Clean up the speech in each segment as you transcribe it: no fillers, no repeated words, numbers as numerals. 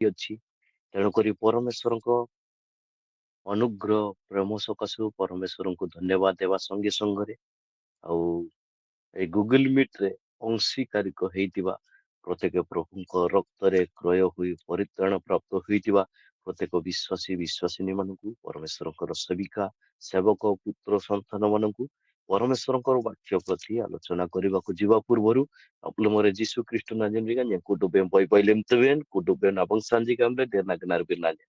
ଅଛି। ତେଣୁକରି ପରମେଶ୍ୱରଙ୍କ ଅନୁଗ୍ରହ ପ୍ରେମ ସକାଶୁ ପରମେଶ୍ୱରଙ୍କୁ ଧନ୍ୟବାଦ ଦେବା ସଙ୍ଗେ ସଙ୍ଗରେ ଆଉ ଏଇ ଗୁଗଲ ମିଟରେ ଅଂଶୀକାରିକ ହେଇଥିବା ପ୍ରତ୍ୟେକ ପ୍ରଭୁଙ୍କ ରକ୍ତରେ କ୍ରୟ ହୋଇ ପରିତ୍ରାଣ ପ୍ରାପ୍ତ ହୋଇଥିବା ପ୍ରତ୍ୟେକ ବିଶ୍ୱାସୀ ମାନଙ୍କୁ ପରମେଶ୍ୱରଙ୍କର ସେବିକା ସେବକ ପୁତ୍ର ସନ୍ତାନ ମାନଙ୍କୁ ପରମେଶ୍ୱରଙ୍କର ବାକ୍ୟ ପ୍ରତି ଆଲୋଚନା କରିବାକୁ ଯିବା ପୂର୍ବରୁ Aplumore Jisu Christo na jenrigan yang kudu ben boy boy lem tuwen kudu ben abang sanji kamle der na gnar binanya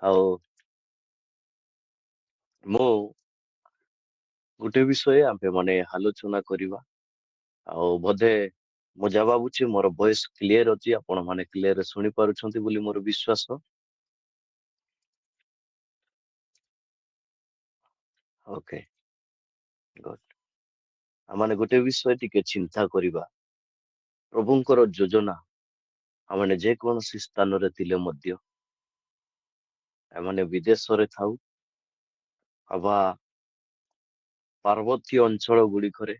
ଆଉ ମୁଁ ଗୋଟେ ବିଷୟ ଆମେ ମାନେ ଆଲୋଚନା କରିବା ଆଉ ବୋଧେ ମୁଁ ଯାହା ଭାବୁଛି ମୋର ଭଏସ କ୍ଲିୟର ଅଛି ଆପଣ ମାନେ କ୍ଲିୟର ଶୁଣି ପାରୁଛନ୍ତି ବୋଲି ମୋର ବିଶ୍ୱାସ ଓକେ ଗୁଡ୍ ଆମେ ଗୋଟେ ବିଷୟ ଟିକେ ଚିନ୍ତା କରିବା ପ୍ରଭୁଙ୍କର ଯୋଜନା ଆମେ ଯେକୌଣସି ସ୍ଥାନରେ ଥିଲେ ମଧ୍ୟ ଆମେ ବିଦେଶରେ ଥାଉ ଅବା ପାର୍ବତ୍ୟ ଅଞ୍ଚଳ ଗୁଡ଼ିକରେ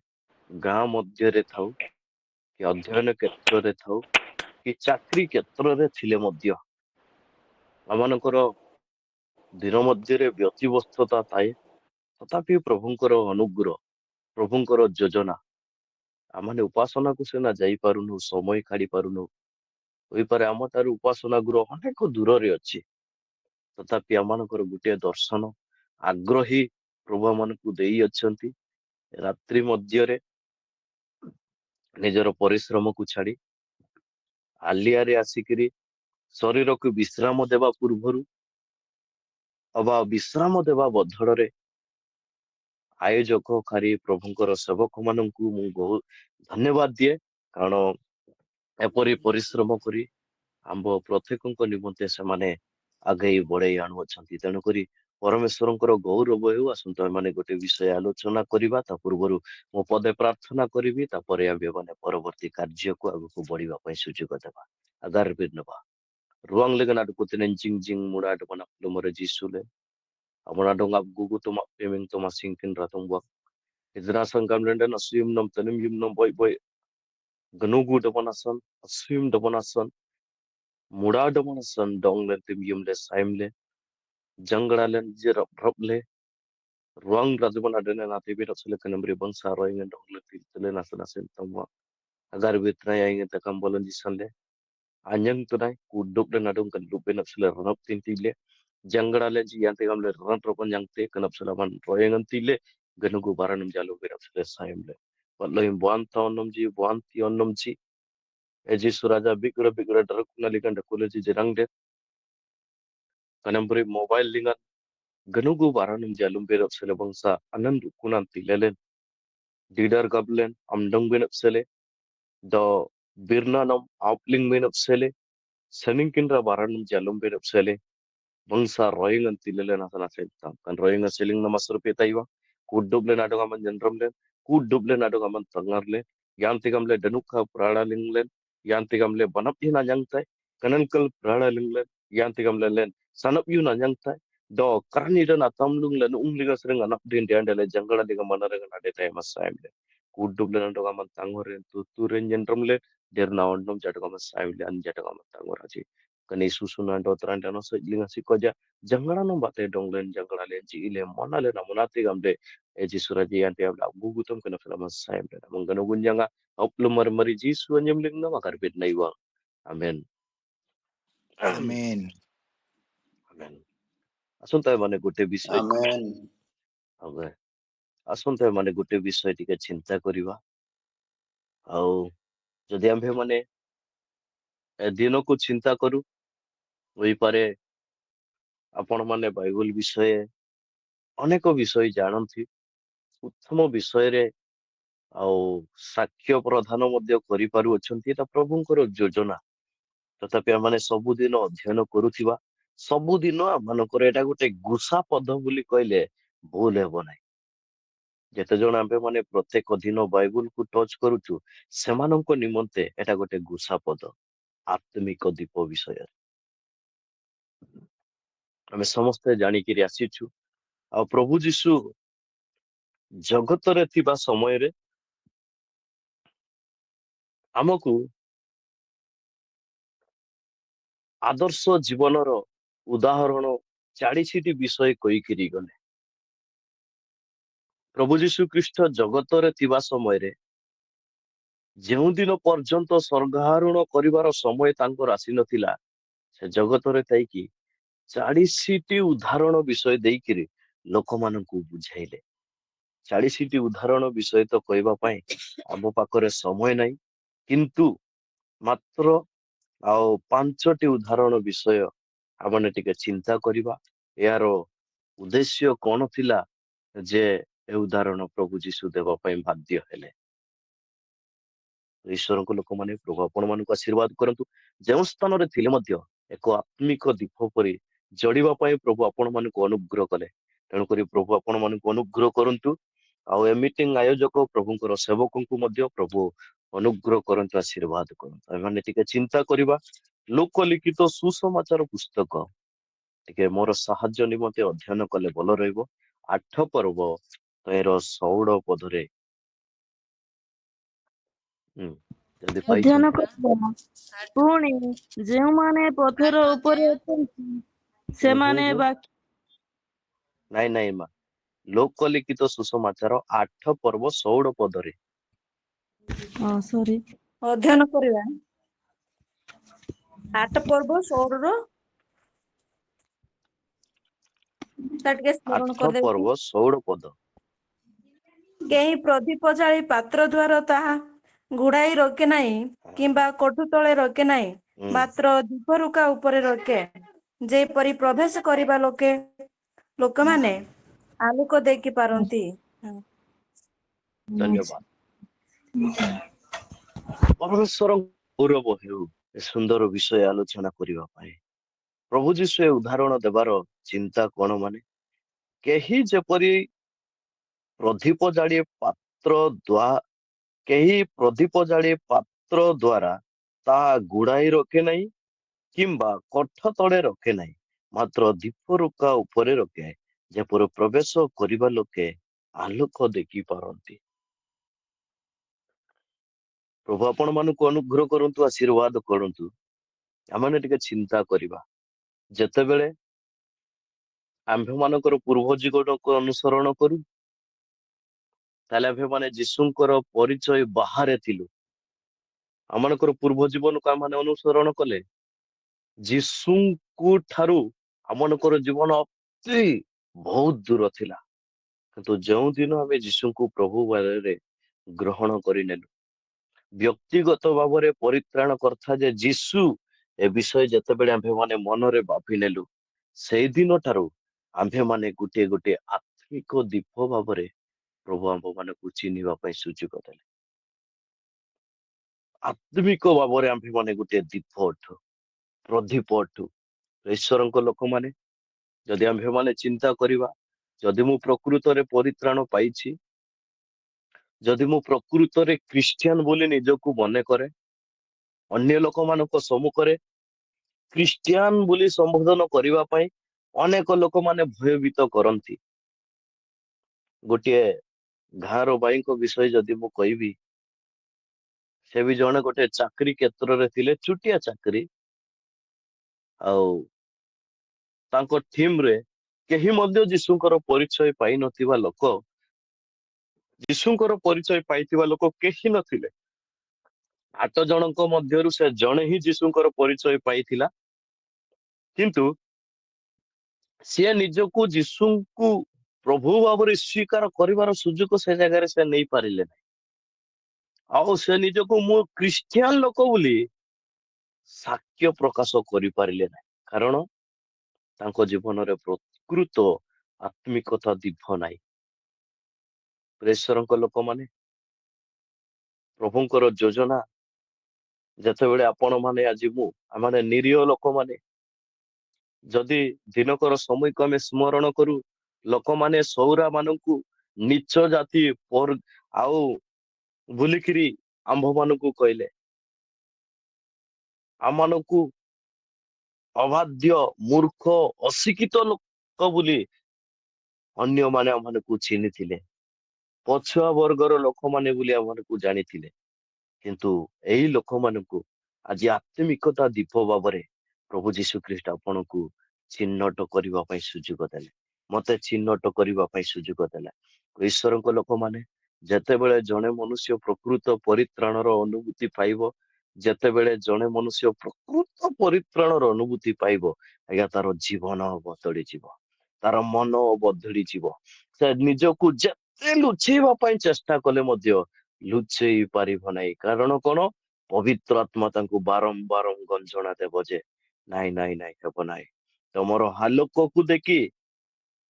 ଗାଁ ମଧ୍ୟରେ ଥାଉ କି ଅଧ୍ୟୟନ କ୍ଷେତ୍ରରେ ଥାଉ କି ଚାକିରି କ୍ଷେତ୍ରରେ ଥିଲେ ମଧ୍ୟ ଆମମାନଙ୍କର ଦିନ ମଧ୍ୟରେ ବ୍ୟତିବ୍ୟସ୍ତତା ଥାଏ ତଥାପି ପ୍ରଭୁଙ୍କର ଅନୁଗ୍ରହ ପ୍ରଭୁଙ୍କର ଯୋଜନା ଆମେ ଉପାସନାକୁ ସିନା ଯାଇପାରୁନୁ ସମୟ କାଢି ପାରୁନୁ ହୋଇପାରେ ଆମ ଠାରୁ ଉପାସନା ଗୃହ ଅନେକ ଦୂରରେ ଅଛି ତଥାପି ଆମମାନଙ୍କର ଗୋଟିଏ ଦର୍ଶନ ଆଗ୍ରହୀ ପ୍ରଭୁ ମାନଙ୍କୁ ଦେଇ ଅଛନ୍ତି ରାତ୍ରି ମଧ୍ୟରେ ନିଜର ପରିଶ୍ରମକୁ ଛାଡି ଆଲିଆରେ ଆସିକିରି ଶରୀରକୁ ବିଶ୍ରାମ ଦେବା ପୂର୍ବରୁ ଅବା ବିଶ୍ରାମ ଦେବା ବଦଳରେ ଆୟୋଜକକାରୀ ପ୍ରଭୁଙ୍କର ସେବକ ମାନଙ୍କୁ ମୁଁ ବହୁତ ଧନ୍ୟବାଦ ଦିଏ କାରଣ ଏପରି ପରିଶ୍ରମ କରି ଆମ୍ଭ ପ୍ରତ୍ୟେକଙ୍କ ନିମନ୍ତେ ସେମାନେ ଆଗେଇ ବଢେଇ ଆଣୁଅଛନ୍ତି ତେଣୁକରି ପରମେଶ୍ୱରଙ୍କର ଗୌରବ ହେଉ ଆସନ୍ତୁ ଏମାନେ ଗୋଟେ ବିଷୟ ଆଲୋଚନା କରିବା ତା ପୂର୍ବରୁ ମୁଁ ପଦେ ପ୍ରାର୍ଥନା କରିବି ତାପରେ ଆମେ ମାନେ ପରବର୍ତ୍ତୀ କାର୍ଯ୍ୟକୁ ଆଗକୁ ବଢିବା ପାଇଁ ସୁଯୋଗ ଦେବା ଆଗାର ବି ନେବା ruang le kana ko tenen jing jing mura do kana lumore jisule amona do ngap gugu to ma peming to ma singkin ratong bak idra sangam lenda na swim nom tanim yum nom boy boy gnugu do kana son swim do kana son mura do kana son dong le tim yum le saim le jangara len je rap le ruang rajbana dene na tibi rasule kanamri bangsa roing dong le tile na sana sen tamwa agar bitna yaing ta kam bolon jisan le anyang tunai kuduk dan adung kan lupe nak sila ranap tintile jangara le ji yante kam le ran ropan yang te kanap sila man royangan tile ganugu baranam jalu berap sila saim le patlo im buan ta onnom ji buan ti onnom ji eji suraja bigra darak kunalikan dakule ji jerang de kanambri mobile lingan ganugu baranam jalu berap sila bangsa anand kunan tilelen didar gablen amdong benap sele do birna nam outling benap sele seningkinra baranam jalum benap sele bangsa roying an tilele na sana selta kan roying an seling na masur pe taiwa ku duble na dong aman jendrom len ku duble na dong aman tangar le yanti gamle danukha prada ling len yanti gamle banap yin na yang tai kanankal prada ling len yanti gamle len sanap yu na yang tai do karni da na tamlung len unglinga sering anak din dia ndele jangala diga manare na de tai masaim le ku duble na dong aman tangore tu turen jendrom le der na ondom jatga masaim le an jatga aman tangor aji kan isu sunan do tranda no linga sikoja jangala no bate donglen jangala len ji ile mona le na monati gamde e ji suraji ante abla gugutum kana fela masaim le mongano gunjanga oplu mari ji su anyem ling na makar bit naiwa amen Amen. amen asunta ମାନେ ଗୋଟେ ବିଷୟ Amen. ଆମେ ଆସନ୍ତା ମାନେ ଗୋଟେ ବିଷୟ ଟିକେ ଚିନ୍ତା କରିବା ଆଉ ଯଦି ଆମ୍ଭେ ମାନେ ଏ ଦିନକୁ ଚିନ୍ତା କରୁ ହୋଇପାରେ ଆପଣ ମାନେ ବାଇବଲ ବିଷୟରେ ଅନେକ ବିଷୟ ଜାଣନ୍ତି ଉତ୍ତମ ବିଷୟରେ ଆଉ ସାକ୍ଷ୍ୟ ପ୍ରଦାନ ମଧ୍ୟ କରିପାରୁଅଛନ୍ତି ଏଟା ପ୍ରଭୁଙ୍କର ଯୋଜନା ତଥାପି ଆମମାନେ ସବୁଦିନ ଅଧ୍ୟୟନ କରୁଥିବା ସବୁଦିନ ଆମମାନଙ୍କର ଏଟା ଗୋଟେ ଘୋଷା ପଦ ବୋଲି କହିଲେ ଭୁଲ ହେବ ନାହିଁ ଯେତେ ଜଣ ଆମ୍ଭେ ମାନେ ପ୍ରତ୍ୟେକ ଦିନ ବାଇବଲକୁ ଟଚ୍ କରୁଛୁ ସେମାନଙ୍କ ନିମନ୍ତେ ଏଟା ଗୋଟେ ଘୋଷା ପଦ ଆତ୍ମିକ ଦୀପ ବିଷୟରେ ଆମେ ସମସ୍ତେ ଜାଣିକିରି ଆସିଛୁ ଆଉ ପ୍ରଭୁ ଯୀଶୁ ଜଗତରେ ଥିବା ସମୟରେ ଆମକୁ ଆଦର୍ଶ ଜୀବନର ଉଦାହରଣ 40ଟି ବିଷୟ କହିକିରି ଗଲେ। ପ୍ରଭୁ ଯୀଶୁ ଖ୍ରୀଷ୍ଟ ଜଗତରେ ଥିବା ସମୟରେ ଯେଉଁ ଦିନ ପର୍ଯ୍ୟନ୍ତ ସ୍ୱର୍ଗାରୋହଣ କରିବାର ସମୟ ତାଙ୍କର ଆସିନଥିଲା, ସେ ଜଗତରେ ଥାଇକି 40ଟି ଉଦାହରଣ ବିଷୟ ଦେଇକିରି ଲୋକମାନଙ୍କୁ ବୁଝାଇଲେ। 40ଟି ଉଦାହରଣ ବିଷୟ ତ କହିବା ପାଇଁ ଆମ ପାଖରେ ସମୟ ନାହିଁ, କିନ୍ତୁ ମାତ୍ର 5ଟି ଉଦାହରଣ ବିଷୟ ଆମେ ଟିକେ ଚିନ୍ତା କରିବା। ଏହାର ଉଦ୍ଦେଶ୍ୟ କଣ ଥିଲା ଯେ ଏ ଉଦାହରଣ ପ୍ରଭୁ ଯୀଶୁ ଦେବା ପାଇଁ ବାଧ୍ୟ ହେଲେ। ଈଶ୍ୱରଙ୍କ ଲୋକମାନେ ପ୍ରଭୁ ଆପଣ ମାନଙ୍କୁ ଆଶୀର୍ବାଦ କରନ୍ତୁ। ଯେଉଁ ସ୍ଥାନରେ ଥିଲେ ମଧ୍ୟ ଏକ ଆତ୍ମିକ ଦୀପ ପରି ଜଳିବା ପାଇଁ ପ୍ରଭୁ ଆପଣ ମାନଙ୍କୁ ଅନୁଗ୍ରହ କଲେ। ତେଣୁକରି ପ୍ରଭୁ ଆପଣ ମାନଙ୍କୁ ଅନୁଗ୍ରହ କରନ୍ତୁ। ଆଉ ଏ ମିଟିଂ ଆୟୋଜକ ପ୍ରଭୁଙ୍କର ସେବକଙ୍କୁ ମଧ୍ୟ ପ୍ରଭୁ ଅନୁଗ୍ରହ କରନ୍ତୁ, ଆଶୀର୍ବାଦ କରନ୍ତୁ। ଏମାନେ ଟିକେ ଚିନ୍ତା କରିବା। ଲୋକ ଲିଖିତ ସୁସମାଚାର ପୁସ୍ତକ ଟିକେ ମୋର ସାହାଯ୍ୟ ନିମନ୍ତେ ଅଧ୍ୟୟନ କଲେ ଭଲ ରହିବ। 8 ପର୍ବ 13-16 ଯଦି ଅଧ୍ୟୟନ ପାଇଛନ୍ତି। କରିବା। ପୁଣି ଯେଉଁମାନେ ପଥର ଉପରେ ଅଛନ୍ତି ସେମାନେ ବାକ୍ୟ ନାଇଁ ମା, ଲୋକ ଲିଖିତ ସୁସମାଚାର 8 ପର୍ବ 16 ଅଧ୍ୟୟନ କରିବା। 8 ପର୍ବ 16 ଟିକେ ସ୍ମରଣ 8 କରିଦେବି। ପର୍ବ 16 କେହି ପ୍ରଦୀପ ଜାଳି ପାତ୍ର ଦ୍ୱାର ତାହା ଘୋଡାଇ ରଖେ ନାହିଁ, କିମ୍ବା କୋଠୁ ତଳେ ରଖେ ନାହିଁ, ମାତ୍ର ଦୀପରୁକା ଉପରେ ରଖେ, ଯେପରି ପ୍ରବେଶ କରିବା ଲୋକମାନେ ଆଲୋକ ଦେଖି ପାରନ୍ତି। ଧନ୍ୟବାଦ। ପରମେଶ୍ୱର ଗୌରବ ହେଉ ଏ ସୁନ୍ଦର ବିଷୟ ଆଲୋଚନା କରିବା ପାଇଁ। ପ୍ରଭୁ ଯୀଶୁ ଏ ଉଦାହରଣ ଦେବାର ଚିନ୍ତା କଣ, ମାନେ କେହି ଯେପରି ପ୍ରଦୀପ ଜାଳି ପାତ୍ର ଦ୍ୱାରା ତାହା ଗୁଡାଇ ରଖେ ନାହିଁ, କିମ୍ବା କୋଠ ତଳେ ରଖେ ନାହିଁ, ମାତ୍ର ଦୀପରୁକା ଉପରେ ରଖେ, ଯେପରି ପ୍ରବେଶ କରିବା ଲୋକେ ଆଲୋକ ଦେଖି ପାରନ୍ତି। ପ୍ରଭୁ ଆପଣ ମାନଙ୍କୁ ଅନୁଗ୍ରହ କରନ୍ତୁ, ଆଶୀର୍ବାଦ କରନ୍ତୁ। ଆମେ ଟିକେ ଚିନ୍ତା କରିବା। ଯେତେବେଳେ ଆମ୍ଭମାନଙ୍କର ପୂର୍ବ ଜୀବନକୁ ଅନୁସରଣ କରୁ, ତାହେଲେ ଆମ୍ଭେମାନେ ଯୀଶୁଙ୍କର ପରିଚୟ ବାହାରେ ଥିଲୁ। ଆମମାନଙ୍କର ପୂର୍ବ ଜୀବନକୁ ଆମମାନେ ଅନୁସରଣ କଲେ ଯୀଶୁଙ୍କୁ ଠାରୁ ଆମମାନଙ୍କର ଜୀବନ ଅତି ବହୁତ ଦୂର ଥିଲା। କିନ୍ତୁ ଯେଉଁ ଦିନ ଆମେ ଯୀଶୁଙ୍କୁ ପ୍ରଭୁ ଭାବରେ ଗ୍ରହଣ କରିନେଲୁ, ବ୍ୟକ୍ତିଗତ ଭାବରେ ପରିତ୍ରାଣ କର୍ତ୍ତା ଯେ ଯୀଶୁ ଏ ବିଷୟ ଯେତେବେଳେ ଆମ୍ଭେମାନେ ମନରେ ଭାବି ନେଲୁ, ସେଇ ଦିନ ଠାରୁ ଆମ୍ଭେମାନେ ଗୋଟିଏ ଗୋଟିଏ ଆତ୍ମିକ ଦୀପ ଭାବରେ ପ୍ରଭୁ ଆମ୍ଭମାନଙ୍କୁ ଚିହ୍ନିବା ପାଇଁ ସୁଯୋଗ ଦେଲେ। ଆତ୍ମିକ ଭାବରେ ଆମ୍ଭେମାନେ ଗୋଟିଏ ଦୀପ ଅଟୁ, ପ୍ରଦୀପ ଅଟୁ। ଈଶ୍ୱରଙ୍କ ଲୋକମାନେ ଯଦି ଆମ୍ଭେମାନେ ଚିନ୍ତା କରିବା, ଯଦି ମୁଁ ପ୍ରକୃତରେ ପରିତ୍ରାଣ ପାଇଛି, ଯଦି ମୁଁ ପ୍ରକୃତରେ ଖ୍ରୀଷ୍ଟିଆନ ବୋଲି ନିଜକୁ ମନେ କରେ, ଅନ୍ୟ ଲୋକମାନଙ୍କ ସମ୍ମୁଖରେ ଖ୍ରୀଷ୍ଟିଆନ ବୋଲି ସମ୍ବୋଧନ କରିବା ପାଇଁ ଅନେକ ଲୋକମାନେ ଭୟଭୀତ କରନ୍ତି। ଗୋଟିଏ ଗାଁର ଭାଇଙ୍କ ବିଷୟ ଯଦି ମୁଁ କହିବି, ସେ ବି ଜଣେ ଗୋଟେ ଚାକିରି କ୍ଷେତ୍ରରେ ଥିଲେ, ଛୋଟିଆ ଚାକିରି। ଆଉ ତାଙ୍କ ଟିମରେ କେହି ମଧ୍ୟ ଯୀଶୁଙ୍କର ପରିଚୟ ପାଇନଥିବା ଲୋକ, ଯୀଶୁଙ୍କର ପରିଚୟ ପାଇଥିବା ଲୋକ କେହି ନଥିଲେ। 8 ଜଣଙ୍କ ମଧ୍ୟରୁ ସେ ଜଣେ ହିଁ ଯୀଶୁଙ୍କର ପରିଚୟ ପାଇଥିଲା। କିନ୍ତୁ ସିଏ ନିଜକୁ ଯୀଶୁଙ୍କୁ ପ୍ରଭୁ ଭାବରେ ସ୍ୱୀକାର କରିବାର ସୁଯୋଗ ସେ ଜାଗାରେ ସେ ନେଇପାରିଲେ ନାହିଁ। ଆଉ ସେ ନିଜକୁ ମୁଁ ଖ୍ରୀଷ୍ଟିଆନ ଲୋକ ବୋଲି ସାକ୍ଷ୍ୟ ପ୍ରକାଶ କରିପାରିଲେ ନାହିଁ, କାରଣ ତାଙ୍କ ଜୀବନରେ ପ୍ରକୃତ ଆତ୍ମିକତା ଦୀପ ନାହିଁ। ଈଶ୍ୱରଙ୍କ ଲୋକମାନେ, ପ୍ରଭୁଙ୍କର ଯୋଜନା ଯେତେବେଳେ ଆପଣ ମାନେ, ଆଜି ମୁଁ, ଆମେ ନିରୀହ ଲୋକମାନେ ଯଦି ଦିନକର ସମୟକୁ ଆମେ ସ୍ମରଣ କରୁ, ଲୋକମାନେ ସୌରା ମାନଙ୍କୁ ନିଚ ଜାତି ଆଉ ବୁଲିକିରି ଆମ୍ଭମାନଙ୍କୁ କହିଲେ, ଆମମାନଙ୍କୁ ଅବାଧ୍ୟ, ମୂର୍ଖ, ଅଶିକ୍ଷିତ ଲୋକ ବୋଲି ଅନ୍ୟମାନେ ଆମମାନଙ୍କୁ ଚିହ୍ନିଥିଲେ। ପଛୁଆ ବର୍ଗର ଲୋକମାନେ ବୋଲି ଆମମାନଙ୍କୁ ଜାଣିଥିଲେ। କିନ୍ତୁ ଏଇ ଲୋକମାନଙ୍କୁ ଆଜି ଆତ୍ମିକତା ଦୀପ ଭାବରେ ପ୍ରଭୁ ଯୀଶୁ ଖ୍ରୀଷ୍ଟ ଆପଣଙ୍କୁ ଚିହ୍ନଟ କରିବା ପାଇଁ ସୁଯୋଗ ଦେଲେ, ମତେ ଚିହ୍ନଟ କରିବା ପାଇଁ ସୁଯୋଗ ଦେଲା। ଈଶ୍ୱରଙ୍କ ଲୋକମାନେ, ଯେତେବେଳେ ଜଣେ ମନୁଷ୍ୟ ପ୍ରକୃତ ପରିତ୍ରାଣର ଅନୁଭୂତି ପାଇବ, ଯେତେବେଳେ ଜଣେ ମନୁଷ୍ୟ ପ୍ରକୃତ ପରିତ୍ରାଣର ଅନୁଭୂତି ପାଇବ, ଆଜ୍ଞା ତାର ଜୀବନ ବଦଳିଯିବ, ତାର ମନ ବଦଳିଯିବ। ସେ ନିଜକୁ ଯେତେ ଲୁଚେଇବା ପାଇଁ ଚେଷ୍ଟା କଲେ ମଧ୍ୟ ଲୁଚେଇ ପାରିବ ନାହିଁ। କାରଣ କଣ? ପବିତ୍ର ଆତ୍ମା ତାଙ୍କୁ ବାରମ୍ବାର ଗଞ୍ଜଣା ଦେବ ଯେ ନାଇଁ ନାଇଁ ନାଇଁ, ହେବ ନାହିଁ। ତମର ହାଲକକୁ ଦେଖି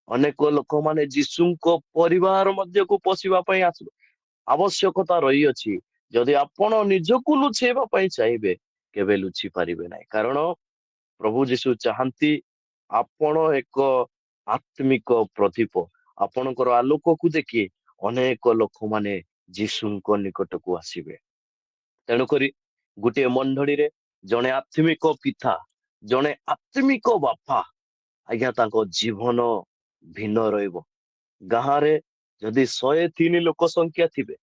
ଅନେକ ଲୋକମାନେ ଯୀଶୁଙ୍କ ପରିବାର ମଧ୍ୟକୁ ପଶିବା ପାଇଁ ଆବଶ୍ୟକତା ରହିଅଛି। ଯଦି ଆପଣ ନିଜକୁ ଲୁଚେଇବା ପାଇଁ ଚାହିଁବେ, କେବେ ଲୁଚି ପାରିବେ ନାହିଁ। କାରଣ ପ୍ରଭୁ ଯୀଶୁ ଚାହାନ୍ତି ଆପଣ ଏକ ଆତ୍ମିକ ପ୍ରଦୀପ। ଆପଣଙ୍କର ଆଲୋକକୁ ଦେଖି ଅନେକ ଲୋକମାନେ ଯୀଶୁଙ୍କ ନିକଟକୁ ଆସିବେ। ତେଣୁକରି ଗୋଟିଏ ମଣ୍ଡଳୀରେ ଜଣେ ଆତ୍ମିକ ପିତା, ଜଣେ ଆତ୍ମିକ ବାପା, ଆଜ୍ଞା ତାଙ୍କ ଜୀବନ ଭିନ୍ନ ରହିବ। ଗାଁରେ ଯଦି 103 ଲୋକ ସଂଖ୍ୟା ଥିବେ,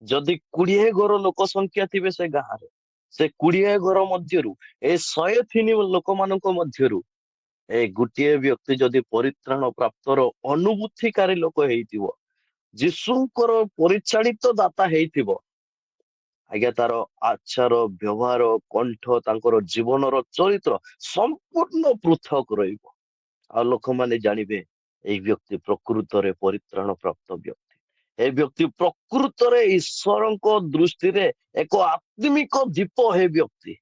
ଯଦି 20 ଘର ଲୋକ ସଂଖ୍ୟା ଥିବେ ସେ ଗାଁରେ, ସେ 20 ଘର ମଧ୍ୟରୁ ଏ 103 ଲୋକମାନଙ୍କ ମଧ୍ୟରୁ ଏ ଗୋଟିଏ ବ୍ୟକ୍ତି ଯଦି ପରିତ୍ରାଣ ପ୍ରାପ୍ତର ଅନୁଭୂତିକାରୀ ଲୋକ ହେଇଥିବ, ଯୀଶୁଙ୍କର ପରିଚାଳିତ ଦାତା ହେଇଥିବ, ଆଜ୍ଞା ତାର ଆଚାର, ବ୍ୟବହାର, କଣ୍ଠ, ତାଙ୍କର ଜୀବନର ଚରିତ୍ର ସମ୍ପୂର୍ଣ୍ଣ ପୃଥକ ରହିବ। ଆଉ ଲୋକମାନେ ଜାଣିବେ ଏଇ ବ୍ୟକ୍ତି ପ୍ରକୃତରେ ପରିତ୍ରାଣ ପ୍ରାପ୍ତ ବ୍ୟକ୍ତି। ଏ ବ୍ୟକ୍ତି ପ୍ରକୃତରେ ଈଶ୍ୱରଙ୍କ ଦୃଷ୍ଟିରେ ଏକ ଆତ୍ମିକ ଦୀପ। ହେ ବ୍ୟକ୍ତି,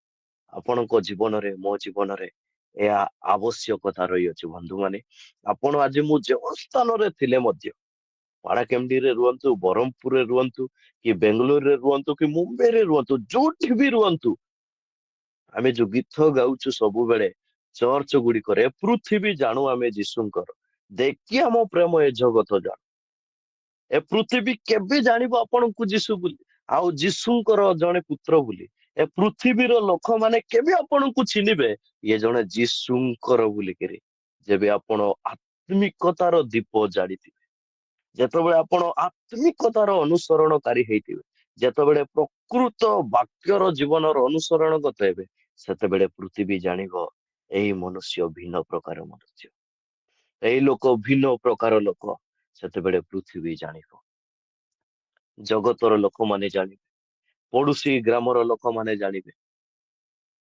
ଆପଣଙ୍କ ଜୀବନରେ, ମୋ ଜୀବନରେ ଏହା ଆବଶ୍ୟକତା ରହିଅଛି। ବନ୍ଧୁମାନେ, ଆପଣ ଆଜି ମୁଁ ଯେଉଁ ସ୍ଥାନରେ ଥିଲେ ମଧ୍ୟ, ପାରାକେମଡିରେ ରୁହନ୍ତୁ, ବ୍ରହ୍ମପୁରରେ ରୁହନ୍ତୁ, କି ବେଙ୍ଗାଲୁରୁରେ ରୁହନ୍ତୁ, କି ମୁମ୍ବାଇରେ ରୁହନ୍ତୁ, ଯୋଉଠି ବି ରୁହନ୍ତୁ, ଆମେ ଯୋଉ ଗୀତ ଗାଉଛୁ ସବୁବେଳେ ଚର୍ଚ୍ଚ ଗୁଡିକରେ, ପୃଥିବୀ ଜାଣୁ ଆମେ ଯୀଶୁଙ୍କର, ଦେଖି ଆମ ପ୍ରେମ ଏ ଜଗତ ଜାଣୁ। ଏ ପୃଥିବୀ କେବେ ଜାଣିବ ଆପଣଙ୍କୁ ଯୀଶୁ ବୋଲି, ଆଉ ଯୀଶୁଙ୍କର ଜଣେ ପୁତ୍ର ବୋଲି। ଏ ପୃଥିବୀର ଲୋକମାନେ କେବେ ଆପଣଙ୍କୁ ଚିହ୍ନିବେ, ଇଏ ଜଣେ ଯୀଶୁଙ୍କର ବୋଲିକିରି, ଯେବେ ଆପଣ ଆତ୍ମିକତାର ଦୀପ ଜାଳିଥିବେ, ଯେତେବେଳେ ଆପଣ ଆତ୍ମିକତାର ଅନୁସରଣକାରୀ ହେଇଥିବେ, ଯେତେବେଳେ ପ୍ରକୃତ ବାକ୍ୟର ଜୀବନର ଅନୁସରଣ କରତେ ହେବେ, ସେତେବେଳେ ପୃଥିବୀ ଜାଣିବ ଏଇ ମନୁଷ୍ୟ ଭିନ୍ନ ପ୍ରକାର ମନୁଷ୍ୟ, ଏଇ ଲୋକ ଭିନ୍ନ ପ୍ରକାର ଲୋକ। ସେତେବେଳେ ପୃଥିବୀ ଜାଣିବ, ଜଗତର ଲୋକମାନେ ଜାଣିବେ, ପଡୋଶୀ ଗ୍ରାମର ଲୋକମାନେ ଜାଣିବେ,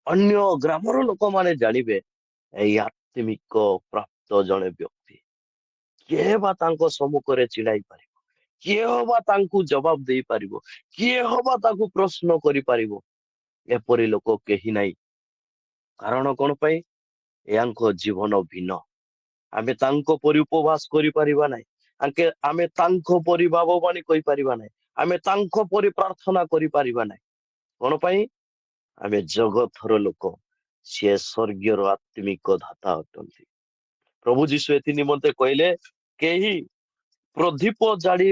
ଅନ୍ୟ ଗ୍ରାମର ଲୋକମାନେ ଜାଣିବେ ଏଇ ଆତ୍ମିକ ପ୍ରାପ୍ତ ଜଣେ ବ୍ୟକ୍ତି। କିଏ ବା ତାଙ୍କ ସମ୍ମୁଖରେ ଛିଡାଇ ପାରିବ? କିଏ ହବା ତାଙ୍କୁ ଜବାବ ଦେଇପାରିବ? କିଏ ହବା ତାକୁ ପ୍ରଶ୍ନ କରିପାରିବ? ଏପରି ଲୋକ କେହି ନାହିଁ। କାରଣ କଣ ପାଇଁ? ୟାଙ୍କ ଜୀବନ ଭିନ୍ନ। ଆମେ ତାଙ୍କ ପରି ଉପବାସ କରିପାରିବା ନାହିଁ, ଆମେ ତାଙ୍କ ପରି ଭାବବାଣୀ କହିପାରିବା ନାହିଁ, ଆମେ ତାଙ୍କ ପରି ପ୍ରାର୍ଥନା କରିପାରିବା ନାହିଁ। କଣ ପାଇଁ? ଆମେ ଜଗତର ଲୋକ, ସିଏ ସ୍ୱର୍ଗୀୟର ଆତ୍ମିକ ଦାତା ଅଟନ୍ତି। ପ୍ରଭୁ ଯୀଶୁ ଏଥି ନିମନ୍ତେ କହିଲେ, କେହି ପ୍ରଦୀପ ଜାଳି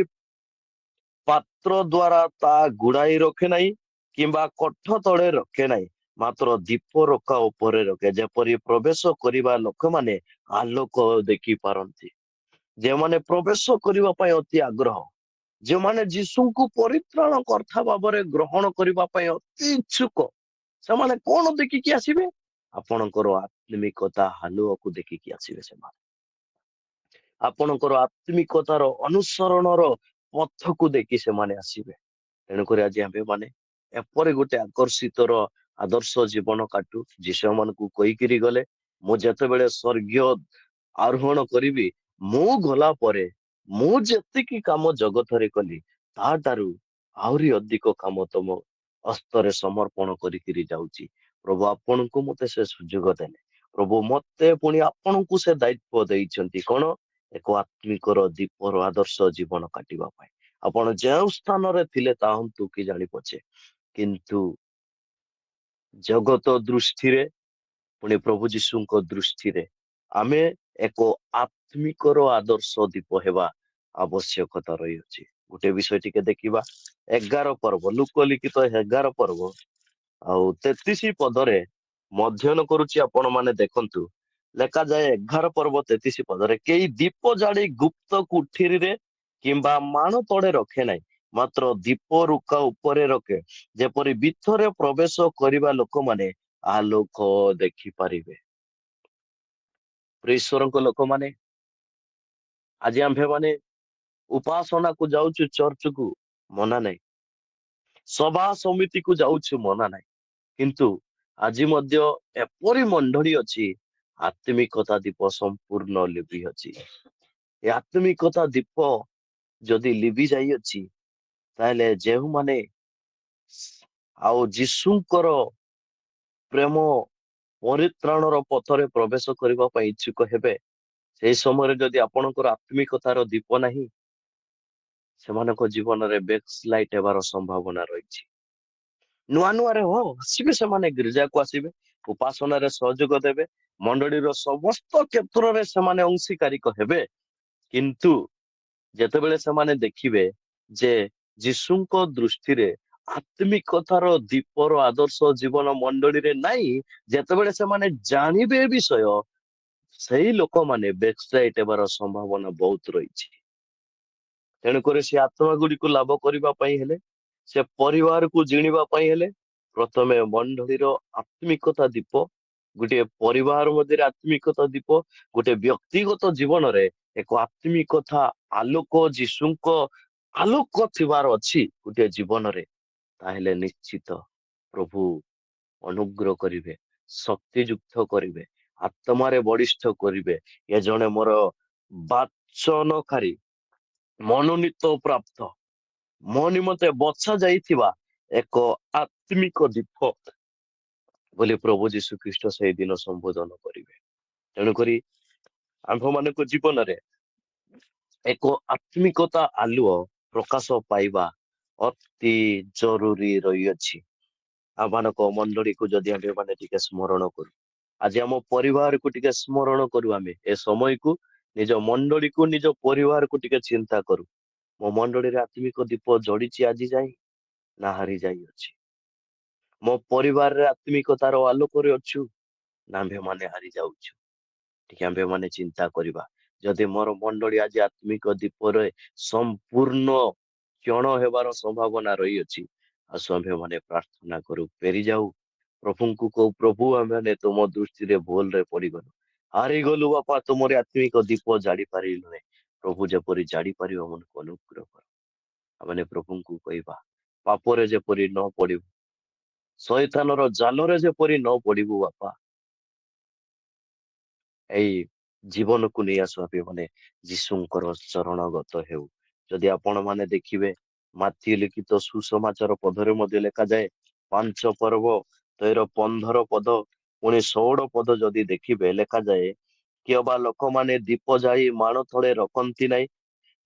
ପାତ୍ର ଦ୍ୱାରା ତା ଗୁଡାଇ ରଖେ ନାହିଁ, କିମ୍ବା କୋଠ ତଳେ ରଖେ ନାହିଁ, ମାତ୍ର ଦୀପ ରଖା ଉପରେ ରଖେ, ଯେପରି ପ୍ରବେଶ କରିବା ଲୋକମାନେ ଆଲୋକ ଦେଖି ପାରନ୍ତି। ଯେଉଁମାନେ ପ୍ରବେଶ କରିବା ପାଇଁ ଅତି ଆଗ୍ରହ, ଯେଉଁମାନେ ଯୀଶୁଙ୍କୁ ପରିତ୍ରାଣ କର୍ତ୍ତା ଭାବରେ ଗ୍ରହଣ କରିବା ପାଇଁ ଅତି ଇଚ୍ଛୁକ, ସେମାନେ କଣ ଦେଖିକି ଆସିବେ? ଆପଣଙ୍କର ଆତ୍ମିକତା ହାଲୁଅକୁ ଦେଖିକି ଆସିବେ। ସେମାନେ ଆପଣଙ୍କର ଆତ୍ମିକତାର ଅନୁସରଣର ପଥକୁ ଦେଖି ସେମାନେ ଆସିବେ। ତେଣୁକରି ଆଜି ଆମେ ମାନେ ଏପରି ଗୋଟେ ଆକର୍ଷିତର ଆଦର୍ଶ ଜୀବନ କାଟୁ। ଯୀଶୁ ମାନଙ୍କୁ କହିକିରି ଗଲେ, ମୁଁ ଯେତେବେଳେ ସ୍ୱର୍ଗୀୟ ଆରୋହଣ କରିବି, ମୁଁ ଗଲା ପରେ ମୁଁ ଯେତିକି କାମ ଜଗତରେ କଲି, ତାଠାରୁ ଆହୁରି ଅଧିକ କାମ ତମ ହସ୍ତରେ ସମର୍ପଣ କରିକିରି ଯାଉଛି। ପ୍ରଭୁ ଆପଣଙ୍କୁ ମତେ ସେ ସୁଯୋଗ ଦେଲେ। ପ୍ରଭୁ ମତେ ପୁଣି ଆପଣଙ୍କୁ ସେ ଦାୟିତ୍ୱ ଦେଇଛନ୍ତି, କଣ? ଏକ ଆତ୍ମିକର ଦୀପର ଆଦର୍ଶ ଜୀବନ କାଟିବା ପାଇଁ। ଆପଣ ଯେଉଁ ସ୍ଥାନରେ ଥିଲେ ତାହନ୍ତୁ କି ଜାଣି ପଛେ, କିନ୍ତୁ ଜଗତ ଦୃଷ୍ଟିରେ, ପୁଣି ପ୍ରଭୁ ଯୀଶୁଙ୍କ ଦୃଷ୍ଟିରେ ଆମେ ଏକ ଆତ୍ମିକର ଆଦର୍ଶ ଦୀପ ହେବା ଆବଶ୍ୟକତା ରହିଅଛି। ଗୋଟେ ବିଷୟ ଟିକେ ଦେଖିବା। 11 ପର୍ବ, ଲୁକ ଲିଖିତ 11 ପର୍ବ ଆଉ 33 ପଦରେ ମଧ୍ୟନ କରୁଛି, ଆପଣ ମାନେ ଦେଖନ୍ତୁ। ଲେଖାଯାଏ 11 ପର୍ବ 33 ପଦରେ, କେହି ଦୀପ ଜାଳି ଗୁପ୍ତ କୁଠିରିରେ କିମ୍ବା ମାଣ ତଳେ ରଖେ ନାହିଁ, ମାତ୍ର ଦୀପ ରୁକା ଉପରେ ରଖେ, ଯେପରି ଭିତରେ ପ୍ରବେଶ କରିବା ଲୋକମାନେ ଆଲୋକ ଦେଖିପାରିବେ। ଈଶ୍ୱରଙ୍କ ଲୋକମାନେ, ଆଜି ଆମ୍ଭେମାନେ ଉପାସନାକୁ ଯାଉଛୁ, ଚର୍ଚ୍ଚକୁ ମନା ନାହିଁ, ସଭା ସମିତିକୁ ଯାଉଛୁ ମନା ନାହିଁ, କିନ୍ତୁ ଆଜି ମଧ୍ୟ ଏପରି ମଣ୍ଡଳୀ ଅଛି ଆତ୍ମିକତା ଦୀପ ସମ୍ପୂର୍ଣ୍ଣ ଲିଭି ଅଛି। ଏ ଆତ୍ମିକତା ଦୀପ ଯଦି ଲିଭି ଯାଇଅଛି, ତାହେଲେ ଯେଉଁମାନେ ଆଉ ଯୀଶୁଙ୍କର ପ୍ରେମ ପରିତ୍ରାଣର ପଥରେ ପ୍ରବେଶ କରିବା ପାଇଁ ଇଚ୍ଛୁକ ହେବେ, ସେଇ ସମୟରେ ଯଦି ଆପଣଙ୍କର ଆତ୍ମିକତାର ଦୀପ ନାହିଁ, ସେମାନଙ୍କ ଜୀବନରେ ବ୍ୟାକସ୍ଲାଇଡ୍ ହେବାର ସମ୍ଭାବନା ରହିଛି। ନୂଆ ନୂଆରେ ଆସିବେ, ସେମାନେ ଗିର୍ଜାକୁ ଆସିବେ, ଉପାସନାରେ ସହଯୋଗ ଦେବେ, ମଣ୍ଡଳୀର ସମସ୍ତ କ୍ଷେତ୍ରରେ ସେମାନେ ଅଂଶୀକାରିକ ହେବେ, କିନ୍ତୁ ଯେତେବେଳେ ସେମାନେ ଦେଖିବେ ଯେ ଯୀଶୁଙ୍କ ଦୃଷ୍ଟିରେ ଆତ୍ମିକତାର ଦୀପର ଆଦର୍ଶ ଜୀବନ ମଣ୍ଡଳୀରେ ନାହିଁ, ଯେତେବେଳେ ସେମାନେ ଜାଣିବେ ଏ ବିଷୟ, ସେଇ ଲୋକମାନେ ବ୍ୟାକସ୍ଲାଇଡ୍ ହେବାର ସମ୍ଭାବନା ବହୁତ ରହିଛି। ତେଣୁକରି ସେ ଆତ୍ମା ଗୁଡ଼ିକୁ ଲାଭ କରିବା ପାଇଁ ହେଲେ, ସେ ପରିବାରକୁ ଜିଣିବା ପାଇଁ ହେଲେ, ପ୍ରଥମେ ମଣ୍ଡଳୀର ଆତ୍ମିକତା ଦୀପ, ଗୋଟିଏ ପରିବାର ମଧ୍ୟରେ ଆତ୍ମିକତା ଦୀପ, ଗୋଟେ ବ୍ୟକ୍ତିଗତ ଜୀବନରେ ଏକ ଆତ୍ମିକତା ଆଲୋକ, ଯୀଶୁଙ୍କ ଆଲୋକ ଥିବାର ଅଛି ଗୋଟିଏ ଜୀବନରେ, ତାହେଲେ ନିଶ୍ଚିତ ପ୍ରଭୁ ଅନୁଗ୍ରହ କରିବେ, ଶକ୍ତିଯୁକ୍ତ କରିବେ, ଆତ୍ମାରେ ବଳିଷ୍ଠ କରିବେ। ଏ ଜଣେ ମୋର ବାଚନକାରୀ, ମନୋନୀତ ପ୍ରାପ୍ତ, ମୋ ନିମନ୍ତେ ବଛା ଯାଇଥିବା ଏକ ଆତ୍ମିକ ଦୀପ ବୋଲି ପ୍ରଭୁ ଯୀଶୁ ଖ୍ରୀଷ୍ଟ ସେଇ ଦିନ ସମ୍ବୋଧନ କରିବେ। ତେଣୁକରି ଆମ୍ଭମାନଙ୍କ ଜୀବନରେ ଏକ ଆତ୍ମିକତା ଆଲୁଅ ପ୍ରକାଶ ପାଇବା ଅତି ଜରୁରୀ ରହିଅଛି। ଆମମାନଙ୍କ ମଣ୍ଡଳୀକୁ ଯଦି ଆମ୍ଭେମାନେ ଟିକେ ସ୍ମରଣ କରୁ, ଆଜି ଆମ ପରିବାରକୁ ଟିକେ ସ୍ମରଣ କରୁ, ଆମେ ଏ ସମୟକୁ ନିଜ ମଣ୍ଡଳୀକୁ, ନିଜ ପରିବାରକୁ ଟିକେ ଚିନ୍ତା କରୁ। ମୋ ମଣ୍ଡଳୀରେ ଆତ୍ମିକ ଦୀପ ଜଳିଛି ଆଜି ଯାଇ ନା ହାରି ଯାଇଅଛି? ମୋ ପରିବାରରେ ଆତ୍ମିକତାର ଆଲୋକରେ ଅଛୁ ନା ଆମ୍ଭେମାନେ ହାରି ଯାଉଛୁ? ଟିକେ ଆମ୍ଭେମାନେ ଚିନ୍ତା କରିବା। ଯଦି ମୋର ମଣ୍ଡଳୀ ଆଜି ଆତ୍ମିକ ଦୀପରେ ସମ୍ପୂର୍ଣ୍ଣ କ୍ଷଣ ହେବାର ସମ୍ଭାବନା ରହିଅଛି, ଆସୁ ଆମ୍ଭେମାନେ ପ୍ରାର୍ଥନା କରୁ, ଫେରି ଯାଉ ପ୍ରଭୁଙ୍କୁ କହୁ, ପ୍ରଭୁ ଆମ୍ଭେମାନେ ତୁମ ଦୃଷ୍ଟିରେ ଭୁଲରେ ପଡିଗଲୁ, ହାରିଗଲୁ ବାପା, ତୁମର ଆତ୍ମିକ ଦୀପ ଜାଳି ପାରିଲୁ ନାହିଁ। ପ୍ରଭୁ ଯେପରି ଜାଳି ପାରିବ ମନକୁ ଅନୁଗ୍ରହ କର। ଆମେ ପ୍ରଭୁଙ୍କୁ କହିବା, ପାପରେ ଯେପରି ନ ପଡିବୁ, ଶୈତାନର ଜାଲରେ ଯେପରି ନ ପଡିବୁ ବାପା, ଏଇ ଜୀବନକୁ ନେଇ ଆସୁ ଆମ୍ଭେମାନେ ଯୀଶୁଙ୍କର ଚରଣଗତ ହେଉ। ଯଦି ଆପଣ ମାନେ ଦେଖିବେ, ମାଥ୍ୟୁ ଲିଖିତ ସୁସମାଚାର ପଦରେ ମଧ୍ୟ ଲେଖାଯାଏ, 5 ପର୍ବ 13-15 ପଦ, ପୁଣି 16 ପଦ ଯଦି ଦେଖିବେ, ଲେଖାଯାଏ, କିଏ ବା ଲୋକମାନେ ଦୀପ ଜାଳି ମାଣ ତଳେ ରଖନ୍ତି ନାହିଁ,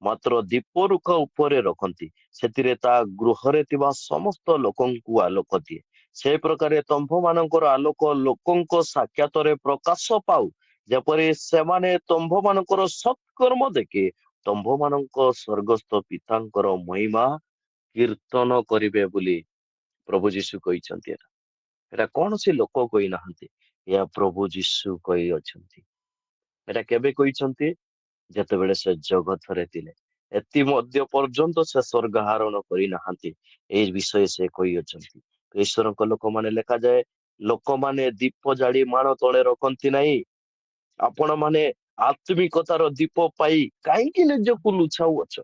ମାତ୍ର ଦୀପ ରୁଖ ଉପରେ ରଖନ୍ତି, ସେଥିରେ ତା ଗୃହରେ ଥିବା ସମସ୍ତ ଲୋକଙ୍କୁ ଆଲୋକ ଦିଏ। ସେ ପ୍ରକାରେ ତମ୍ଭମାନଙ୍କର ଆଲୋକ ଲୋକଙ୍କ ସାକ୍ଷାତରେ ପ୍ରକାଶ ପାଉ, ଯେପରି ସେମାନେ ତମ୍ଭମାନଙ୍କର ସତ୍କର୍ମ ଦେଖି ତମ୍ଭମାନଙ୍କ ସ୍ୱର୍ଗସ୍ଥ ପିତାଙ୍କର ମହିମା କୀର୍ତ୍ତନ କରିବେ ବୋଲି ପ୍ରଭୁ ଯୀଶୁ କହିଛନ୍ତି। ଏଟା କୌଣସି ଲୋକ କହିନାହାନ୍ତି, ଏହା ପ୍ରଭୁ ଯୀଶୁ କହିଅଛନ୍ତି। ଏଟା କେବେ କହିଛନ୍ତି? ଯେତେବେଳେ ସେ ଜଗତରେ ଥିଲେ, ଏତି ମଧ୍ୟ ପର୍ଯ୍ୟନ୍ତ ସେ ସ୍ୱର୍ଗ ଆରୋହଣ କରିନାହାନ୍ତି, ଏଇ ବିଷୟ ସେ କହିଅଛନ୍ତି। ଈଶ୍ୱରଙ୍କ ଲୋକମାନେ, ଲେଖାଯାଏ, ଲୋକମାନେ ଦୀପ ଜାଳି ମାଣ ତଳେ ରଖନ୍ତି ନାହିଁ। ଆପଣ ମାନେ ଆତ୍ମିକତାର ଦୀପ ପାଇ କାହିଁକି ନିଜକୁ ଲୁଚାଉଅଛ?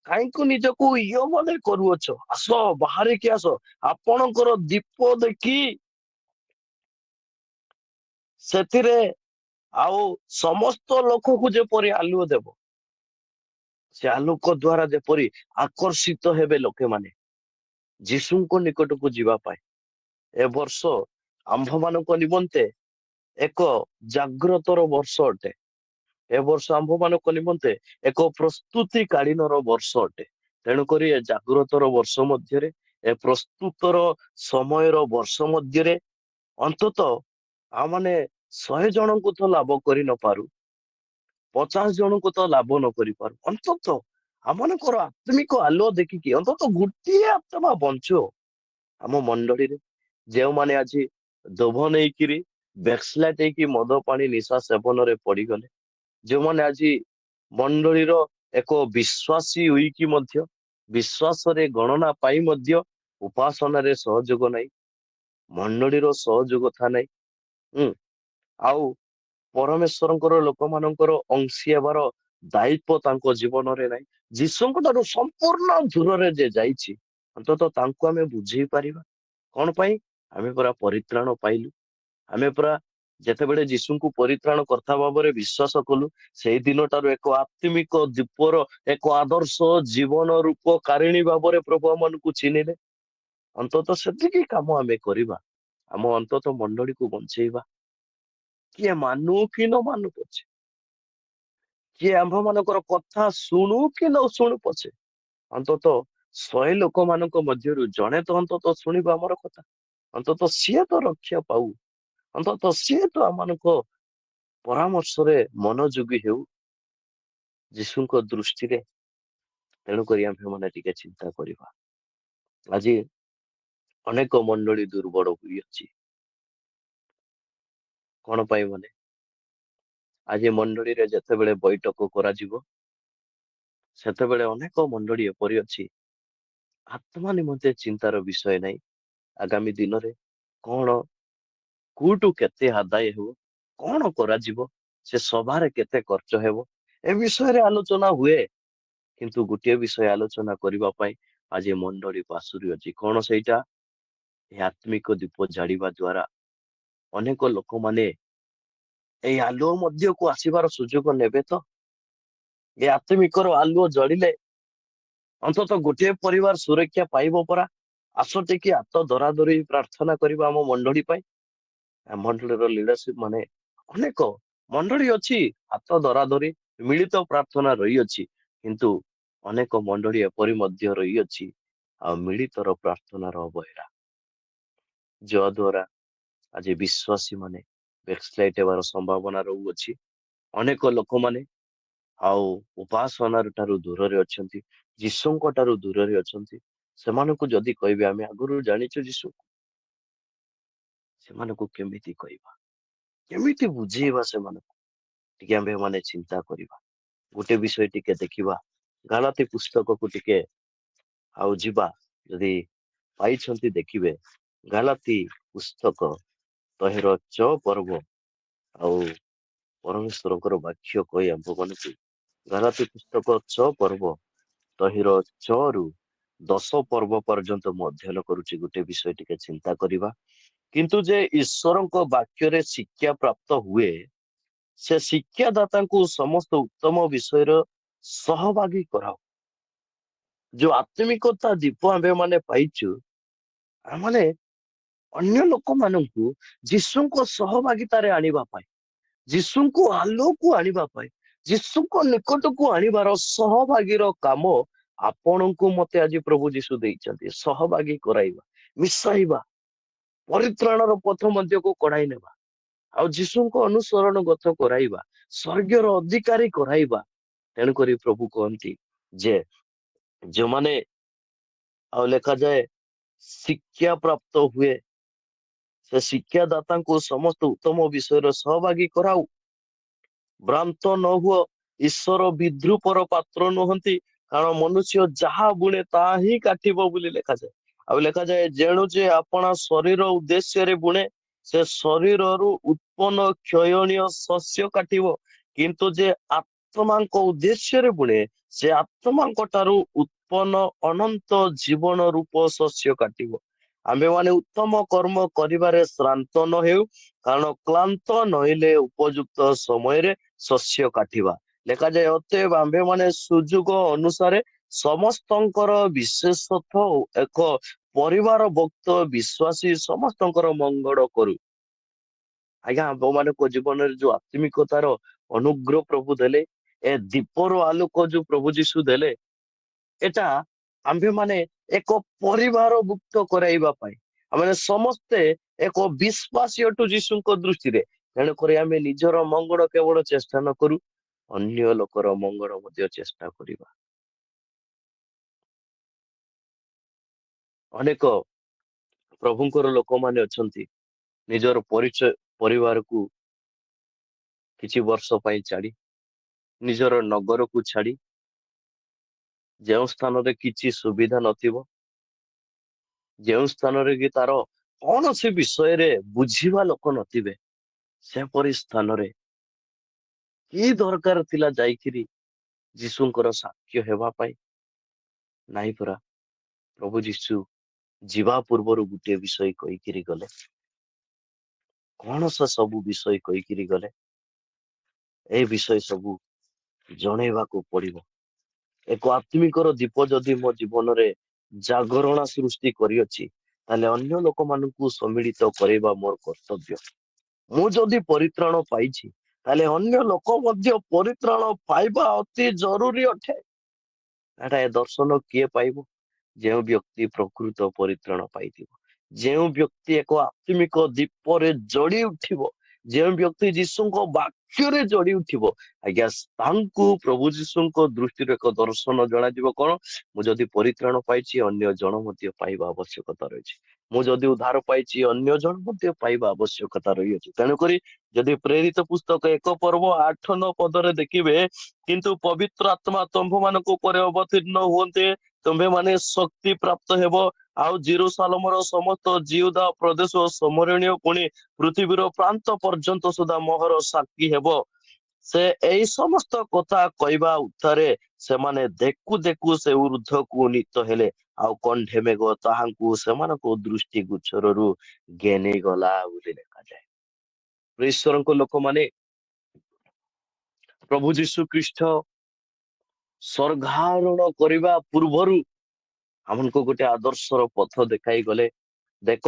କାହିଁକି ନିଜକୁ ଇଏ ମନେ କରୁଅଛ? ଆସ, ବାହାରିକି ଆସ, ଆପଣଙ୍କର ଦୀପ ଦେଖି ସେଥିରେ ଆଉ ସମସ୍ତ ଲୋକକୁ ଯେପରି ଆଲୁଅ ଦେବ, ସେ ଆଲୋକ ଦ୍ଵାରା ଯେପରି ଆକର୍ଷିତ ହେବେ ଲୋକମାନେ ଯୀଶୁଙ୍କ ନିକଟକୁ ଯିବା ପାଇଁ। ଏ ବର୍ଷ ଆମ୍ଭମାନଙ୍କ ନିମନ୍ତେ ଏକ ଜାଗ୍ରତର ବର୍ଷ ଅଟେ। ଏ ବର୍ଷ ଆମ୍ଭମାନଙ୍କ ନିମନ୍ତେ ଏକ ପ୍ରସ୍ତୁତି କାଳୀନର ବର୍ଷ ଅଟେ। ତେଣୁକରି ଏ ଜାଗ୍ରତର ବର୍ଷ ମଧ୍ୟରେ, ଏ ପ୍ରସ୍ତୁତର ସମୟର ବର୍ଷ ମଧ୍ୟରେ ଅନ୍ତତଃ ଆମମାନେ 100 ଜଣଙ୍କୁ ତ ଲାଭ କରି ନପାରୁ, 50 ଜଣଙ୍କୁ ତ ଲାଭ ନ କରିପାରୁ, ଅନ୍ତତଃ ଆମମାନଙ୍କର ଆତ୍ମିକ ଆଲୁଅ ଦେଖିକି ଅନ୍ତତଃ ଗୋଟିଏ ଆତ୍ମା ବଞ୍ଚୁ ଆମ ମଣ୍ଡଳୀରେ। ଯେଉଁମାନେ ଆଜି ଦୋଭ ନେଇକିରି ବ୍ୟାକସ୍ଲାଇଡ୍ ହେଇକି ମଦ ପାଣି ନିଶା ସେବନରେ ପଡିଗଲେ, ଯେଉଁମାନେ ଆଜି ମଣ୍ଡଳୀର ଏକ ବିଶ୍ୱାସୀ ହୋଇକି ମଧ୍ୟ ବିଶ୍ୱାସରେ ଗଣନା ପାଇ ମଧ୍ୟ ଉପାସନାରେ ସହଯୋଗ ନାହିଁ, ମଣ୍ଡଳୀର ସହଯୋଗ ଥା ନାହିଁ। ଆଉ ପରମେଶ୍ୱରଙ୍କର ଲୋକମାନଙ୍କର ଅଂଶୀ ହେବାର ଦାୟିତ୍ୱ ତାଙ୍କ ଜୀବନରେ ନାହିଁ। ଯୀଶୁଙ୍କ ଠାରୁ ସମ୍ପୂର୍ଣ୍ଣ ଦୂରରେ ଯେ ଯାଇଛି, ଅନ୍ତତଃ ତାଙ୍କୁ ଆମେ ବୁଝେଇ ପାରିବା। କଣ ପାଇଁ? ଆମେ ପରା ପରିତ୍ରାଣ ପାଇଲୁ। ଆମେ ପରା ଯେତେବେଳେ ଯୀଶୁଙ୍କୁ ପରିତ୍ରାଣ କର୍ତ୍ତା ଭାବରେ ବିଶ୍ୱାସ କଲୁ, ସେଇ ଦିନଠାରୁ ଏକ ଆତ୍ମିକ ଦୀପର ଏକ ଆଦର୍ଶ ଜୀବନ ରୂପକାରିଣୀ ଭାବରେ ପ୍ରଭୁ ଆମମାନଙ୍କୁ ଚିହ୍ନିଲେ। ଅନ୍ତତଃ ସେତିକି କାମ ଆମେ କରିବା। ଆମ ଅନ୍ତତଃ ମଣ୍ଡଳୀକୁ ବଞ୍ଚେଇବା। କିଏ ମାନୁ କି ନ ମାନୁ ପଛେ, କିଏ ଆମ୍ଭମାନଙ୍କର କଥା ଶୁଣୁ କି ନ ଶୁଣୁ ପଛେ, ଅନ୍ତତଃ 100 ଲୋକମାନଙ୍କ ମଧ୍ୟରୁ ଜଣେ ତ ଅନ୍ତତଃ ଶୁଣିବ ଆମର କଥା। ଅନ୍ତତଃ ସିଏ ତ ରକ୍ଷା ପାଉ। ଅନ୍ତତଃ ସିଏ ତ ଆମମାନଙ୍କ ପରାମର୍ଶରେ ମନୋଯୋଗୀ ହେଉ ଯୀଶୁଙ୍କ ଦୃଷ୍ଟିରେ। ତେଣୁକରି ଆମ୍ଭେମାନେ ଟିକେ ଚିନ୍ତା କରିବା। ଆଜି ଅନେକ ମଣ୍ଡଳୀ ଦୁର୍ବଳ ହୋଇଅଛି। କଣ ପାଇଁ? ମାନେ ଆଜି ମଣ୍ଡଳୀରେ ଯେତେବେଳେ ବୈଠକ କରାଯିବ, ସେତେବେଳେ ଅନେକ ମଣ୍ଡଳୀ ଏପରି ଅଛି, ଆତ୍ମା ନିମନ୍ତେ ଚିନ୍ତାର ବିଷୟ ନାହିଁ। ଆଗାମୀ ଦିନରେ କଣ, କୋଉଠୁ କେତେ ଆଦାୟ ହେବ, କଣ କରାଯିବ, ସେ ସଭାରେ କେତେ ଖର୍ଚ୍ଚ ହେବ, ଏ ବିଷୟରେ ଆଲୋଚନା ହୁଏ। କିନ୍ତୁ ଗୋଟିଏ ବିଷୟ ଆଲୋଚନା କରିବା ପାଇଁ ଆଜି ମଣ୍ଡଳୀ ପାଶୁରି ଅଛି। କଣ ସେଇଟା? ଏ ଆତ୍ମିକ ଦୀପ ଜାଳିବା ଦ୍ଵାରା ଅନେକ ଲୋକମାନେ ଏଇ ଆଲୁଅ ମଧ୍ୟକୁ ଆସିବାର ସୁଯୋଗ ନେବେ ତ? ଏ ଆତ୍ମିକର ଆଲୁଅ ଜଳିଲେ ଅନ୍ତତଃ ଗୋଟିଏ ପରିବାର ସୁରକ୍ଷା ପାଇବ ପରା। ଆସ ଟିକେ ହାତ ଧରାଧରି ପ୍ରାର୍ଥନା କରିବା ଆମ ମଣ୍ଡଳୀ ପାଇଁ। ମଣ୍ଡଳୀର ଲିଡରସିପ ମାନେ ଅନେକ ମଣ୍ଡଳୀ ଅଛି, ହାତ ଧରାଧରି ମିଳିତ ପ୍ରାର୍ଥନା ରହିଅଛି। କିନ୍ତୁ ଅନେକ ମଣ୍ଡଳୀ ଏପରି ମଧ୍ୟ ରହିଅଛି ଆଉ ମିଳିତର ପ୍ରାର୍ଥନାର ଅବହେଳା, ଯାଦ୍ୱାରା ଆଜି ବିଶ୍ୱାସୀ ମାନେ ବ୍ୟାକସ୍ଲାଇଡ୍ ହେବାର ସମ୍ଭାବନା ରହୁଅଛି। ଅନେକ ଲୋକମାନେ ଆଉ ଉପାସନାର ଠାରୁ ଦୂରରେ ଅଛନ୍ତି, ଯୀଶୁଙ୍କ ଠାରୁ ଦୂରରେ ଅଛନ୍ତି। ସେମାନଙ୍କୁ ଯଦି କହିବେ ଆମେ ଆଗରୁ ଜାଣିଛୁ ଯୀଶୁ, ସେମାନଙ୍କୁ କେମିତି କହିବା, କେମିତି ବୁଝେଇବା ସେମାନଙ୍କୁ? ଟିକେ ଆମ୍ଭେ ମାନେ ଚିନ୍ତା କରିବା। ଗୋଟେ ବିଷୟ ଟିକେ ଦେଖିବା, ଗାଲାତି ପୁସ୍ତକକୁ ଟିକେ ଆଉ ଯିବା। ଯଦି ପାଇଛନ୍ତି ଦେଖିବେ, ଗାଲାତି ପୁସ୍ତକ ତହିଁର 6 ପର୍ବ ଆଉ ପରମେଶ୍ୱରଙ୍କର ବାକ୍ୟ କହି ଆମ୍ଭମାନଙ୍କୁ ଗାଲାତି ପୁସ୍ତକ 6 ପର୍ବ ତହିଁର 6 ରୁ 10 ପର୍ବ ପର୍ଯ୍ୟନ୍ତ ମୁଁ ଅଧ୍ୟୟନ କରୁଛି। ଗୋଟେ ବିଷୟ ଟିକେ ଚିନ୍ତା କରିବା। କିନ୍ତୁ ଯେ ଈଶ୍ୱରଙ୍କ ବାକ୍ୟରେ ଶିକ୍ଷା ପ୍ରାପ୍ତ ହୁଏ, ସେ ଶିକ୍ଷାଦାତାଙ୍କୁ ସମସ୍ତ ଉତ୍ତମ ବିଷୟର ସହଭାଗୀ କରାଉ। ଯୋଉ ଆତ୍ମିକତା ଦୀପ ଆମ୍ଭେ ମାନେ ପାଇଛୁ, ଆମେ ଅନ୍ୟ ଲୋକମାନଙ୍କୁ ଯୀଶୁଙ୍କ ସହଭାଗିତାରେ ଆଣିବା ପାଇଁ, ଯୀଶୁଙ୍କୁ ଆଲୋକୁ ଆଣିବା ପାଇଁ, ଯୀଶୁଙ୍କ ନିକଟକୁ ଆଣିବାର ସହଭାଗୀର କାମ ଆପଣଙ୍କୁ ମତେ ଆଜି ପ୍ରଭୁ ଯୀଶୁ ଦେଇଛନ୍ତି। ସହଭାଗୀ କରାଇବା, ମିଶାଇବା, ପରିତ୍ରାଣର ପଥ ମଧ୍ୟକୁ କଢାଇ ନେବା, ଆଉ ଯୀଶୁଙ୍କ ଅନୁସରଣ ଗତ କରାଇବା, ସ୍ୱର୍ଗର ଅଧିକାରୀ କରାଇବା। ତେଣୁକରି ପ୍ରଭୁ କହନ୍ତି ଯେ ଯୋଉମାନେ ଆଉ ଲେଖାଯାଏ ଶିକ୍ଷା ପ୍ରାପ୍ତ ହୁଏ, ସେ ଶିକ୍ଷାଦାତାଙ୍କୁ ସମସ୍ତ ଉତ୍ତମ ବିଷୟର ସହଭାଗୀ କରାଉ। ଭ୍ରାନ୍ତ ନ ହୁଅ, ଈଶ୍ୱର ବିଦ୍ରୁପର ପାତ୍ର ନୁହନ୍ତି, କାରଣ ମନୁଷ୍ୟ ଯାହା ବୁଣେ ତାହା ହିଁ କାଟିବ ବୋଲି ଲେଖାଯାଏ। ଆଉ ଲେଖାଯାଏ ଯେଣୁ ଯେ ଆପଣା ଶରୀର ଉଦ୍ଦେଶ୍ୟରେ ବୁଣେ, ସେ ଶରୀରରୁ ଉତ୍ପନ୍ନ କ୍ଷୟଣୀୟ ଶସ୍ୟ କାଟିବ। କିନ୍ତୁ ଯେ ଆତ୍ମାଙ୍କ ଉଦ୍ଦେଶ୍ୟରେ ବୁଣେ, ସେ ଆତ୍ମାଙ୍କ ଠାରୁ ଉତ୍ପନ୍ନ ଅନନ୍ତ ଜୀବନ ରୂପ ଶସ୍ୟ କାଟିବ। ଆମ୍ଭେମାନେ ଉତ୍ତମ କର୍ମ କରିବାରେ ଶ୍ରାନ୍ତ ନ ହେଉ, କାରଣ କ୍ଳାନ୍ତ ନହେଲେ ଉପଯୁକ୍ତ ସମୟରେ ଶସ୍ୟ କାଟିବା। ଲେଖାଯାଏ ଅତଏବ ଆମ୍ଭେମାନେ ସୁଯୋଗ ଅନୁସାରେ ସମସ୍ତଙ୍କର ବିଶେଷତଃ ଏକ ପରିବାର ଭକ୍ତ ବିଶ୍ୱାସୀ ସମସ୍ତଙ୍କର ମଙ୍ଗଳ କରୁ। ଆଜ୍ଞା, ଆମ୍ଭମାନଙ୍କ ଜୀବନରେ ଯୋଉ ଆତ୍ମିକତାର ଅନୁଗ୍ରହ ପ୍ରଭୁ ଦେଲେ, ଏ ଦୀପର ଆଲୋକ ଯୋଉ ପ୍ରଭୁ ଯୀଶୁ ଦେଲେ, ଏଟା ଆମ୍ଭେମାନେ ଏକ ପରିବାର ଭୁକ୍ତ କରାଇବା ପାଇଁ, ଆମେ ସମସ୍ତେ ଏକ ବିଶ୍ୱାସୀ ଅଟୁ ଯୀଶୁଙ୍କ ଦୃଷ୍ଟିରେ। ତେଣୁକରି ଆମେ ନିଜର ମଙ୍ଗଳ କେବଳ ଚେଷ୍ଟା ନ କରୁ, ଅନ୍ୟ ଲୋକର ମଙ୍ଗଳ ମଧ୍ୟ ଚେଷ୍ଟା କରିବା। ଅନେକ ପ୍ରଭୁଙ୍କର ଲୋକମାନେ ଅଛନ୍ତି, ନିଜର ପରିବାରକୁ କିଛି ବର୍ଷ ପାଇଁ ଛାଡି, ନିଜର ନଗରକୁ ଛାଡି, ଯେଉଁ ସ୍ଥାନରେ କିଛି ସୁବିଧା ନଥିବ, ଯେଉଁ ସ୍ଥାନରେ କି ତାର କୌଣସି ବିଷୟରେ ବୁଝିବା ଲୋକ ନଥିବେ ସେପରି ସ୍ଥାନରେ କି ଦରକାର ଥିଲା ଯାଇକିରି ଯୀଶୁଙ୍କର ସାକ୍ଷ୍ୟ ହେବା ପାଇଁ? ନାଇଁ ପରା, ପ୍ରଭୁ ଯୀଶୁ ଯିବା ପୂର୍ବରୁ ଗୋଟିଏ ବିଷୟ କହିକିରି ଗଲେ। କଣ ସେ ସବୁ ବିଷୟ କହିକିରି ଗଲେ? ଏ ବିଷୟ ସବୁ ଜଣେଇବାକୁ ପଡିବ। ଏକ ଆତ୍ମିକର ଦୀପ ଯଦି ମୋ ଜୀବନରେ ଜାଗରଣ ସୃଷ୍ଟି କରିଅଛି, ତାହେଲେ ଅନ୍ୟ ଲୋକମାନଙ୍କୁ ସମ୍ମିଳିତ କରିବା ମୋର କର୍ତ୍ତବ୍ୟ। ମୁଁ ଯଦି ପରିତ୍ରାଣ ପାଇଛି, ତାହେଲେ ଅନ୍ୟ ଲୋକ ମଧ୍ୟ ପରିତ୍ରାଣ ପାଇବା ଅତି ଜରୁରୀ ଅଟେ। ଏଟା ଏ ଦର୍ଶନ କିଏ ପାଇବ? ଯେଉଁ ବ୍ୟକ୍ତି ପ୍ରକୃତ ପରିତ୍ରାଣ ପାଇଥିବ, ଯେଉଁ ବ୍ୟକ୍ତି ଏକ ଆତ୍ମିକ ଦୀପରେ ଜଳି ଉଠିବ, ଯେଉଁ ବ୍ୟକ୍ତି ଯୀଶୁଙ୍କ ବାକ୍ୟରେ ଜଳି ଉଠିବ, ଆଜ୍ଞା ତାଙ୍କୁ ପ୍ରଭୁ ଯୀଶୁଙ୍କ ଦୃଷ୍ଟିରୁ ଏକ ଦର୍ଶନ ଜଣାଯିବ। କଣ? ମୁଁ ଯଦି ପରିତ୍ରାଣ ପାଇଛି, ଅନ୍ୟ ଜଣ ମଧ୍ୟ ପାଇବା ଆବଶ୍ୟକତା ରହିଛି। ମୁଁ ଯଦି ଉଦ୍ଧାର ପାଇଛି, ଅନ୍ୟ ଜଣ ମଧ୍ୟ ପାଇବା ଆବଶ୍ୟକତା ରହିଅଛି। ତେଣୁକରି ଯଦି ପ୍ରେରିତ ପୁସ୍ତକ 1:8-9 ଦେଖିବେ, କିନ୍ତୁ ପବିତ୍ର ଆତ୍ମା ତମ୍ଭମାନଙ୍କ ଉପରେ ଅବତୀର୍ଣ୍ଣ ହୁଅନ୍ତେ, ତୁମ୍ଭେମାନେ ଶକ୍ତି ପ୍ରାପ୍ତ ହେବ, ଆଉ ଜେରୁସାଲେମର ସମସ୍ତ ଜିହୁଦା ପ୍ରଦେଶ ସମରଣୀୟ ପୁଣି ପୃଥିବୀର ପ୍ରାନ୍ତ ପର୍ଯ୍ୟନ୍ତ ସୁଦ୍ଧା ମୋହର ସାକ୍ଷୀ ହେବ। ସେ ଏଇ ସମସ୍ତ କଥା କହିବା ଉତ୍ତାରେ ସେମାନେ ଦେଖୁ ଦେଖୁ ସେ ଉର୍ଦ୍ଧ୍ୱକୁ ଉନ୍ନୀତ ହେଲେ, ଆଉ କଣ୍ଢେ ମେଘ ତାହାଙ୍କୁ ସେମାନଙ୍କ ଦୃଷ୍ଟି ଗୋଚରରୁ ଘେନି ଗଲା ବୋଲି ଲେଖାଯାଏ। ଈଶ୍ୱରଙ୍କ ଲୋକମାନେ ପ୍ରଭୁ ଯୀଶୁ ଖ୍ରୀଷ୍ଟ ସ୍ୱର୍ଗାରୋହଣ କରିବା ପୂର୍ବରୁ ଆମକୁ ଗୋଟେ ଆଦର୍ଶର ପଥ ଦେଖାଇ ଗଲେ। ଦେଖ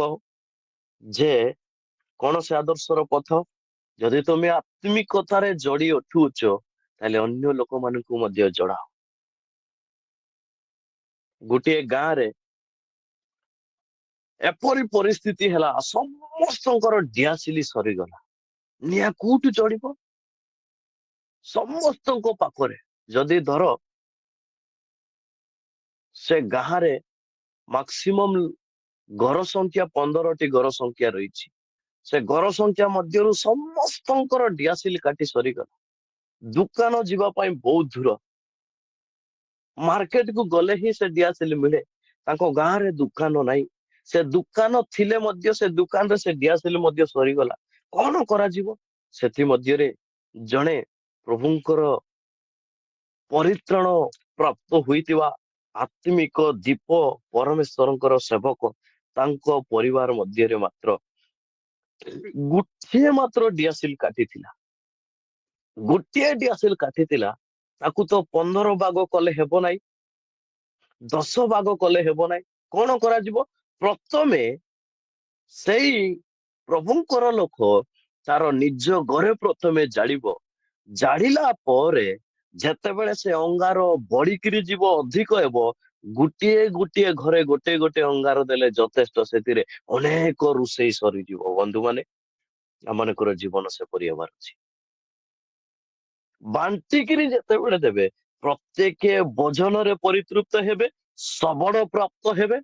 ଯେ କଣ ସେ ଆଦର୍ଶର ପଥ? ଯଦି ତୁମେ ଆତ୍ମିକତାରେ ଜଡି ଉଠୁଛ, ତାହେଲେ ଅନ୍ୟ ଲୋକମାନଙ୍କୁ ମଧ୍ୟ ଜଡାଅ। ଗୋଟିଏ ଗାଁରେ ଏପରି ପରିସ୍ଥିତି ହେଲା, ସମସ୍ତଙ୍କର ଡିଆସିଲି ସରିଗଲା। ନିଆଁ କୋଉଠୁ ଚଢିବ? ସମସ୍ତଙ୍କ ପାଖରେ। ଯଦି ଧର ସେ ଗାଁରେ ମାକ୍ସିମମ୍ ଘର ସଂଖ୍ୟା 15ଟି ଘର ସଂଖ୍ୟା ରହିଛି, ସେ ଘର ସଂଖ୍ୟା ମଧ୍ୟରୁ ସମସ୍ତଙ୍କର ଡିଆସିଲ କାଠି ସରିଗଲା। ଦୋକାନ ଯିବା ପାଇଁ ବହୁତ ଦୂର, ମାର୍କେଟକୁ ଗଲେ ହିଁ ସେ ଡିଆସିଲ ମିଳେ। ତାଙ୍କ ଗାଁରେ ଦୋକାନ ନାହିଁ, ସେ ଦୋକାନ ଥିଲେ ମଧ୍ୟ ସେ ଦୋକାନରେ ସେ ଡିଆସିଲ ମଧ୍ୟ ସରିଗଲା। କଣ କରାଯିବ? ସେଥିମଧ୍ୟରେ ଜଣେ ପ୍ରଭୁଙ୍କର ପରିତ୍ରାଣ ପ୍ରାପ୍ତ ହୋଇଥିବା ଆତ୍ମିକ ଦୀପ ପରମେଶ୍ୱରଙ୍କର ସେବକ, ତାଙ୍କ ପରିବାର ମଧ୍ୟରେ ମାତ୍ର ଗୋଟିଏ ମାତ୍ର ଡିଆସିଲ କାଟିଥିଲା। ଗୋଟିଏ ଡିଆସିଲ କାଟିଥିଲା, ତାକୁ ତ 15 ଭାଗ କଲେ ହେବ ନାହିଁ, 10 ଭାଗ କଲେ ହେବ ନାହିଁ। କଣ କରାଯିବ? ପ୍ରଥମେ ସେଇ ପ୍ରଭୁଙ୍କର ଲୋକ ତାର ନିଜ ଘରେ ପ୍ରଥମେ ଜାଳିବ। ଜାଳିଲା ପରେ ଯେତେବେଳେ ସେ ଅଙ୍ଗାର ବଢିକିରି ଯିବ, ଅଧିକ ହେବ, ଗୋଟିଏ ଗୋଟିଏ ଘରେ ଗୋଟେ ଗୋଟେ ଅଙ୍ଗାର ଦେଲେ ଯଥେଷ୍ଟ। ସେଥିରେ ଅନେକ ରୋଷେଇ ସରିଯିବ। ବନ୍ଧୁମାନେ, ଆମମାନଙ୍କର ଜୀବନ ସେପରି ହେବାର ଅଛି। ବାଣ୍ଟିକିରି ଯେତେବେଳେ ଦେବେ, ପ୍ରତ୍ୟେକ ଭୋଜନରେ ପରିତୃପ୍ତ ହେବେ, ସବଳ ପ୍ରାପ୍ତ ହେବେ,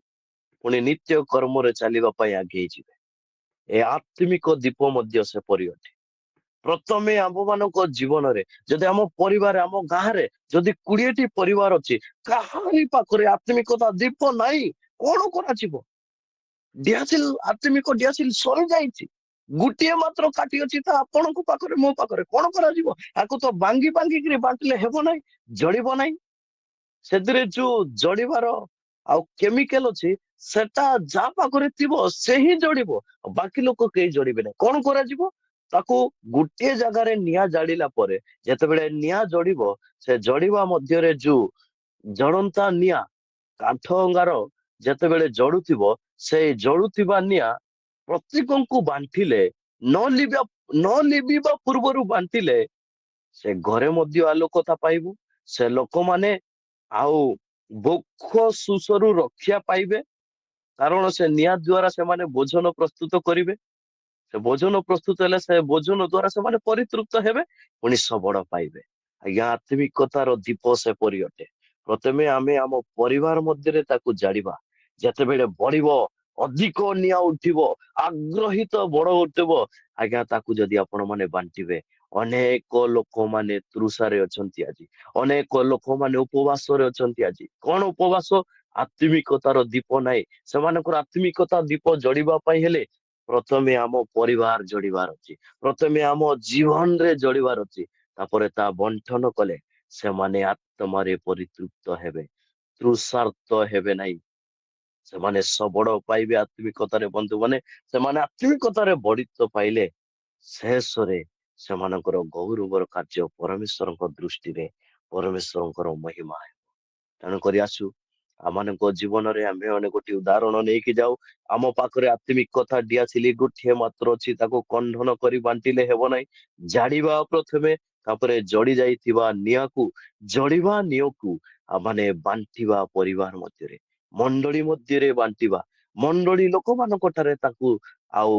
ପୁଣି ନିତ୍ୟ କର୍ମରେ ଚାଲିବା ପାଇଁ ଆଗେଇ ଯିବେ। ଏ ଆତ୍ମିକ ଦୀପ ମଧ୍ୟ ସେପରି ଅଟେ। ପ୍ରଥମେ ଆମ୍ଭମାନଙ୍କ ଜୀବନରେ, ଯଦି ଆମ ପରିବାର, ଆମ ଗାଁରେ ଯଦି 20ଟି ପରିବାର ଅଛି, କାହାରି ପାଖରେ ଆତ୍ମିକତା ଦୀପ ନାହିଁ, କଣ କରାଯିବ? ଡିଆସିଲ, ଆତ୍ମିକ ଡିଆସିଲ ସରିଯାଇଛି, ଗୋଟିଏ ମାତ୍ର କାଠି ଅଛି, ତା ଆପଣଙ୍କ ପାଖରେ, ମୋ ପାଖରେ। କଣ କରାଯିବ? ଆକୁ ତ ଭାଙ୍ଗିକିରି ବାଣ୍ଟିଲେ ହେବ ନାହିଁ, ଜଳିବ ନାହିଁ। ସେଥିରେ ଯୋଉ ଜଳିବାର ଆଉ କେମିକାଲ ଅଛି, ସେଟା ଯାହା ପାଖରେ ଥିବ ସେ ହିଁ ଜଳିବ, ବାକି ଲୋକ କେହି ଜଳିବେ ନାହିଁ। କଣ କରାଯିବ? ତାକୁ ଗୋଟିଏ ଜାଗାରେ ନିଆଁ ଜାଳିଲା ପରେ, ଯେତେବେଳେ ନିଆଁ ଜଳିବ, ସେ ଜଳିବା ମଧ୍ୟରେ ଯୋଉ ଜଳନ୍ତା ନିଆଁ, କାଠ ଅଙ୍ଗାର ଯେତେବେଳେ ଜଳୁଥିବ, ସେଇ ଜଳୁଥିବା ନିଆଁ ପ୍ରତ୍ୟେକଙ୍କୁ ବାଣ୍ଟିଲେ, ନ ଲିଭିବା ପୂର୍ବରୁ ବାଣ୍ଟିଲେ, ସେ ଘରେ ମଧ୍ୟ ଆଲୋକତା ପାଇବ, ସେ ଲୋକମାନେ ଆଉ ଭୋକ ଶୋଷରୁ ରକ୍ଷା ପାଇବେ। କାରଣ ସେ ନିଆଁ ଦ୍ୱାରା ସେମାନେ ଭୋଜନ ପ୍ରସ୍ତୁତ କରିବେ। ସେ ଭୋଜନ ପ୍ରସ୍ତୁତ ହେଲେ, ସେ ଭୋଜନ ଦ୍ୱାରା ସେମାନେ ପରିତୃପ୍ତ ହେବେ, ପୁଣି ସବଳ ପାଇବେ। ଆଜ୍ଞା, ଆତ୍ମିକତାର ଦୀପ ସେପରି ଅଟେ। ପ୍ରଥମେ ଆମେ ଆମ ପରିବାର ମଧ୍ୟରେ ତାକୁ ଜାଳିବା। ଯେତେବେଳେ ବଢିବ, ଅଧିକ ନିଆଁ ଉଠିବ, ଆଗ୍ରହିତ ବଡ ଉଠିବ, ଆଜ୍ଞା ତାକୁ ଯଦି ଆପଣ ମାନେ ବାଣ୍ଟିବେ, ଅନେକ ଲୋକମାନେ ତୃଷାରେ ଅଛନ୍ତି ଆଜି, ଅନେକ ଲୋକମାନେ ଉପବାସରେ ଅଛନ୍ତି ଆଜି। କଣ ଉପବାସ? ଆତ୍ମିକତାର ଦୀପ ନାହିଁ। ସେମାନଙ୍କର ଆତ୍ମିକତା ଦୀପ ଜଳିବା ପାଇଁ ହେଲେ ପ୍ରଥମେ ଆମ ପରିବାର ଜଳିବାର ଅଛି, ପ୍ରଥମେ ଆମ ଜୀବନରେ ଜଳିବାର ଅଛି। ତାପରେ ତା ବଣ୍ଟନ କଲେ ସେମାନେ ଆତ୍ମାରେ ପରିତୃପ୍ତ ହେବେ, ତୃଷାର୍ତ ହେବେ ନାହିଁ। ସେମାନେ ସବଳ ପାଇବେ ଆତ୍ମିକତାରେ। ବନ୍ଧୁମାନେ, ସେମାନେ ଆତ୍ମିକତାରେ ବଢିତ ପାଇଲେ ଶେଷରେ ସେମାନଙ୍କର ଗୌରବର କାର୍ଯ୍ୟ ପରମେଶ୍ୱରଙ୍କ ଦୃଷ୍ଟିରେ ପରମେଶ୍ୱରଙ୍କର ମହିମା ହେବ। ତେଣୁକରି ଆସୁ ଆମମାନଙ୍କ ଜୀବନରେ ଆମେ ଅନେକ ଗୋଟିଏ ଉଦାହରଣ ନେଇକି ଯାଉ। ଆମ ପାଖରେ ଆତ୍ମିକତା ଦିଆସିଲି ଗୋଟିଏ ମାତ୍ର ଅଛି, ତାକୁ କଣ୍ଢନ କରି ବାଣ୍ଟିଲେ ହେବ ନାହିଁ। ଜାଣିବା ପ୍ରଥମେ, ତାପରେ ଜଳି ଯାଇଥିବା ନିଆଁକୁ, ଜଳିବା ନିଆଁକୁ ମାନେ ବାଣ୍ଟିବା ପରିବାର ମଧ୍ୟରେ, ମଣ୍ଡଳୀ ମଧ୍ୟରେ ବାଣ୍ଟିବା, ମଣ୍ଡଳୀ ଲୋକମାନଙ୍କ ଠାରେ ତାକୁ ଆଉ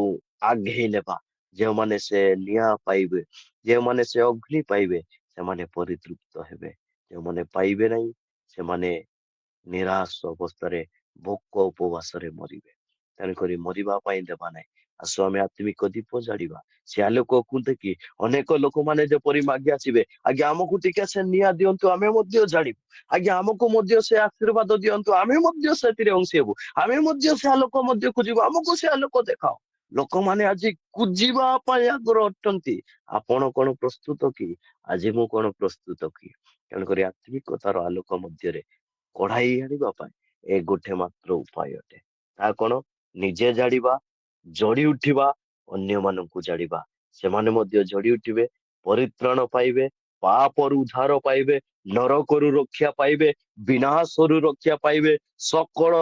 ଆଗେଇ ନେବା। ଯେଉଁମାନେ ସେ ନିଆଁ ପାଇବେ, ଯେଉଁମାନେ ସେ ଅଗ୍ନି ପାଇବେ, ସେମାନେ ପରିତୃପ୍ତ ହେବେ। ଯେଉଁମାନେ ପାଇବେ ନାହିଁ, ସେମାନେ ନିରାଶ ଅବସ୍ଥାରେ ଭୋକ ଉପବାସରେ ମରିବେ। ତେଣୁକରି ମରିବା ପାଇଁ ଦେବା ନାହିଁ। ଆସ ଆମେ ଆତ୍ମିକ ଦୀପ ଜାଳିବା। ସେ ଆଲୋକକୁ ଦେଖି ଅନେକ ଲୋକମାନେ ଯେପରି ମାଗି ଆସିବେ, ଆଜ୍ଞା ଆମକୁ ଟିକେ ସେ ନିଆଁ ଦିଅନ୍ତୁ, ଆମେ ମଧ୍ୟ ଜାଳିବୁ। ଆଜ୍ଞା ଆମକୁ ମଧ୍ୟ ସେ ଆଶୀର୍ବାଦ ଦିଅନ୍ତୁ, ଆମେ ମଧ୍ୟ ସେଥିରେ ଅଂଶୀ ହେବୁ। ଆମେ ମଧ୍ୟ ସେ ଆଲୋକ ମଧ୍ୟକୁ ଯିବୁ, ଆମକୁ ସେ ଆଲୋକ ଦେଖାଅ। ଲୋକମାନେ ଆଜି କୁଜିବା ପାଇଁ ଆଗ୍ରହ ଅଟନ୍ତି। ଆପଣ କଣ ପ୍ରସ୍ତୁତ କି? ଆଜି ମୁଁ କଣ ପ୍ରସ୍ତୁତ କି? ତେଣୁକରି ଆତ୍ମିକତାର ଆଲୋକ ମଧ୍ୟରେ କଢାଇ ଆଣିବା ପାଇଁ ଏ ଗୋଟେ ମାତ୍ର ଉପାୟ ଅଟେ। ତାହା କଣ? ନିଜେ ଜାଳିବା, ଜଳି ଉଠିବା, ଅନ୍ୟମାନଙ୍କୁ ଜାଳିବା। ସେମାନେ ମଧ୍ୟ ଜଳି ଉଠିବେ, ପରିତ୍ରାଣ ପାଇବେ, ପାପରୁ ଉଦ୍ଧାର ପାଇବେ, ନରକରୁ ରକ୍ଷା ପାଇବେ, ବିନାଶରୁ ରକ୍ଷା ପାଇବେ, ସକଳ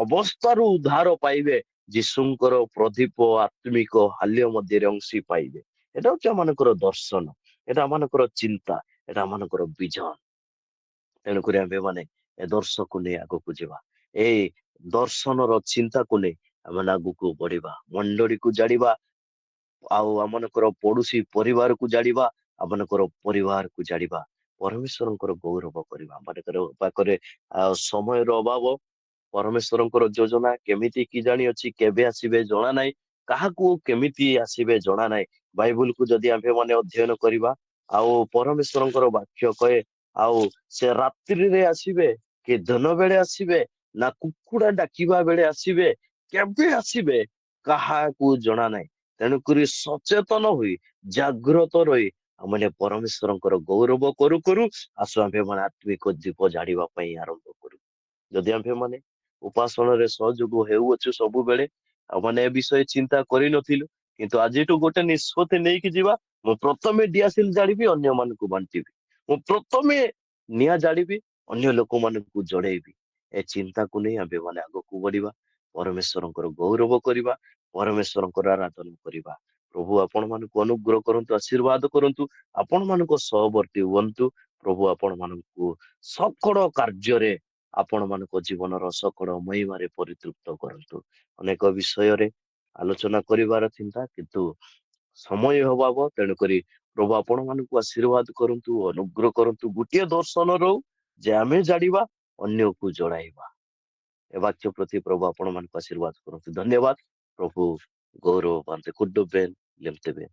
ଅବସ୍ଥାରୁ ଉଦ୍ଧାର ପାଇବେ। ଯୀଶୁଙ୍କର ପ୍ରଦୀପ ଆତ୍ମିକ ହାଲ୍ୟ ମଧ୍ୟରେ ଅଂଶୀ ପାଇବେ। ଏଟା ହଉଛି ଆମମାନଙ୍କର ଦର୍ଶନ, ଏଟା ଆମମାନଙ୍କର ଚିନ୍ତା, ଏଟା ଆମମାନଙ୍କର ବିଜନ। ତେଣୁକରି ଆମ୍ଭେମାନେ ଏ ଦର୍ଶକୁ ନେଇ ଆଗକୁ ଯିବା। ଏଇ ଦର୍ଶନର ଚିନ୍ତାକୁ ନେଇ ଆମେ ଆଗକୁ ବଢିବା, ମଣ୍ଡଳୀକୁ ଜାଣିବା, ଆଉ ଆମମାନଙ୍କର ପଡୋଶୀ ପରିବାରକୁ ଜାଣିବା, ଆମମାନଙ୍କର ପରିବାରକୁ ଜାଣିବା, ପରମେଶ୍ୱରଙ୍କର ଗୌରବ କରିବା। ଆମମାନଙ୍କର ପାଖରେ ସମୟର ଅଭାବ, ପରମେଶ୍ୱରଙ୍କର ଯୋଜନା କେମିତି କି ଜାଣି ଅଛି, କେବେ ଆସିବେ ଜଣା ନାହିଁ, କାହାକୁ କେମିତି ଆସିବେ ଜଣା ନାହିଁ। ବାଇବଲକୁ ଯଦି ଆମ୍ଭେମାନେ ଅଧ୍ୟୟନ କରିବା, ଆଉ ପରମେଶ୍ୱରଙ୍କର ବାକ୍ୟ କହେ, ଆଉ ସେ ରାତ୍ରିରେ ଆସିବେ କି ଦିନ ବେଳେ ଆସିବେ, ନା କୁକୁଡା ଡାକିବା ବେଳେ ଆସିବେ, କେବେ ଆସିବେ କାହାକୁ ଜଣା ନାହିଁ। ତେଣୁକରି ସଚେତନ ହୋଇ, ଜାଗ୍ରତ ରହି ଆମମାନେ ପରମେଶ୍ୱରଙ୍କର ଗୌରବ କରୁ କରୁ ଆସୁ ଆମ୍ଭେମାନେ ଆତ୍ମିକ ଦୀପ ଜାଣିବା ପାଇଁ ଆରମ୍ଭ କରୁ। ଯଦି ଆମ୍ଭେମାନେ ଉପାସନାରେ ସହଯୋଗ ହେଉଅଛୁ ସବୁବେଳେ, ଆମମାନେ ଏ ବିଷୟ ଚିନ୍ତା କରିନଥିଲୁ, କିନ୍ତୁ ଆଜିଠୁ ଗୋଟେ ନିଷ୍ପତ୍ତି ନେଇକି ଯିବା। ମୁଁ ପ୍ରଥମେ ଦିଆସିଲି ଜାଳିବି, ଅନ୍ୟମାନଙ୍କୁ ବାଣ୍ଟିବି। ମୁଁ ପ୍ରଥମେ ନିଆଁ ଜାଳିବି, ଅନ୍ୟ ଲୋକମାନଙ୍କୁ ଜଳେଇବି। ଏ ଚିନ୍ତାକୁ ନେଇ ଆମ୍ଭେମାନେ ଆଗକୁ ବଢିବା, ପରମେଶ୍ୱରଙ୍କର ଗୌରବ କରିବା, ପରମେଶ୍ୱରଙ୍କର ଆରାଧନା କରିବା। ପ୍ରଭୁ ଆପଣମାନଙ୍କୁ ଅନୁଗ୍ରହ କରନ୍ତୁ, ଆଶୀର୍ବାଦ କରନ୍ତୁ, ଆପଣମାନଙ୍କ ସହବର୍ତ୍ତୀ ହୁଅନ୍ତୁ। ପ୍ରଭୁ ଆପଣମାନଙ୍କୁ ସକଳ କାର୍ଯ୍ୟରେ, ଆପଣମାନଙ୍କ ଜୀବନର ସକଳ ମହିମାରେ ପରିତୃପ୍ତ କରନ୍ତୁ। ଅନେକ ବିଷୟରେ ଆଲୋଚନା କରିବାର ଚିନ୍ତା, କିନ୍ତୁ ସମୟ ଅଭାବ। ତେଣୁକରି ପ୍ରଭୁ ଆପଣମାନଙ୍କୁ ଆଶୀର୍ବାଦ କରନ୍ତୁ, ଅନୁଗ୍ରହ କରନ୍ତୁ। ଗୋଟିଏ ଦର୍ଶନ ରହୁ ଯେ ଆମେ ଜାଣିବା, ଅନ୍ୟକୁ ଜଣାଇବା। ଏ ବାକ୍ୟ ପ୍ରତି ପ୍ରଭୁ ଆପଣମାନଙ୍କୁ ଆଶୀର୍ବାଦ କରନ୍ତୁ। ଧନ୍ୟବାଦ। ପ୍ରଭୁ ଗୌରବ ପାଆନ୍ତୁ। କୁଡବେନ୍ ଲେମ୍ତେବେନ୍।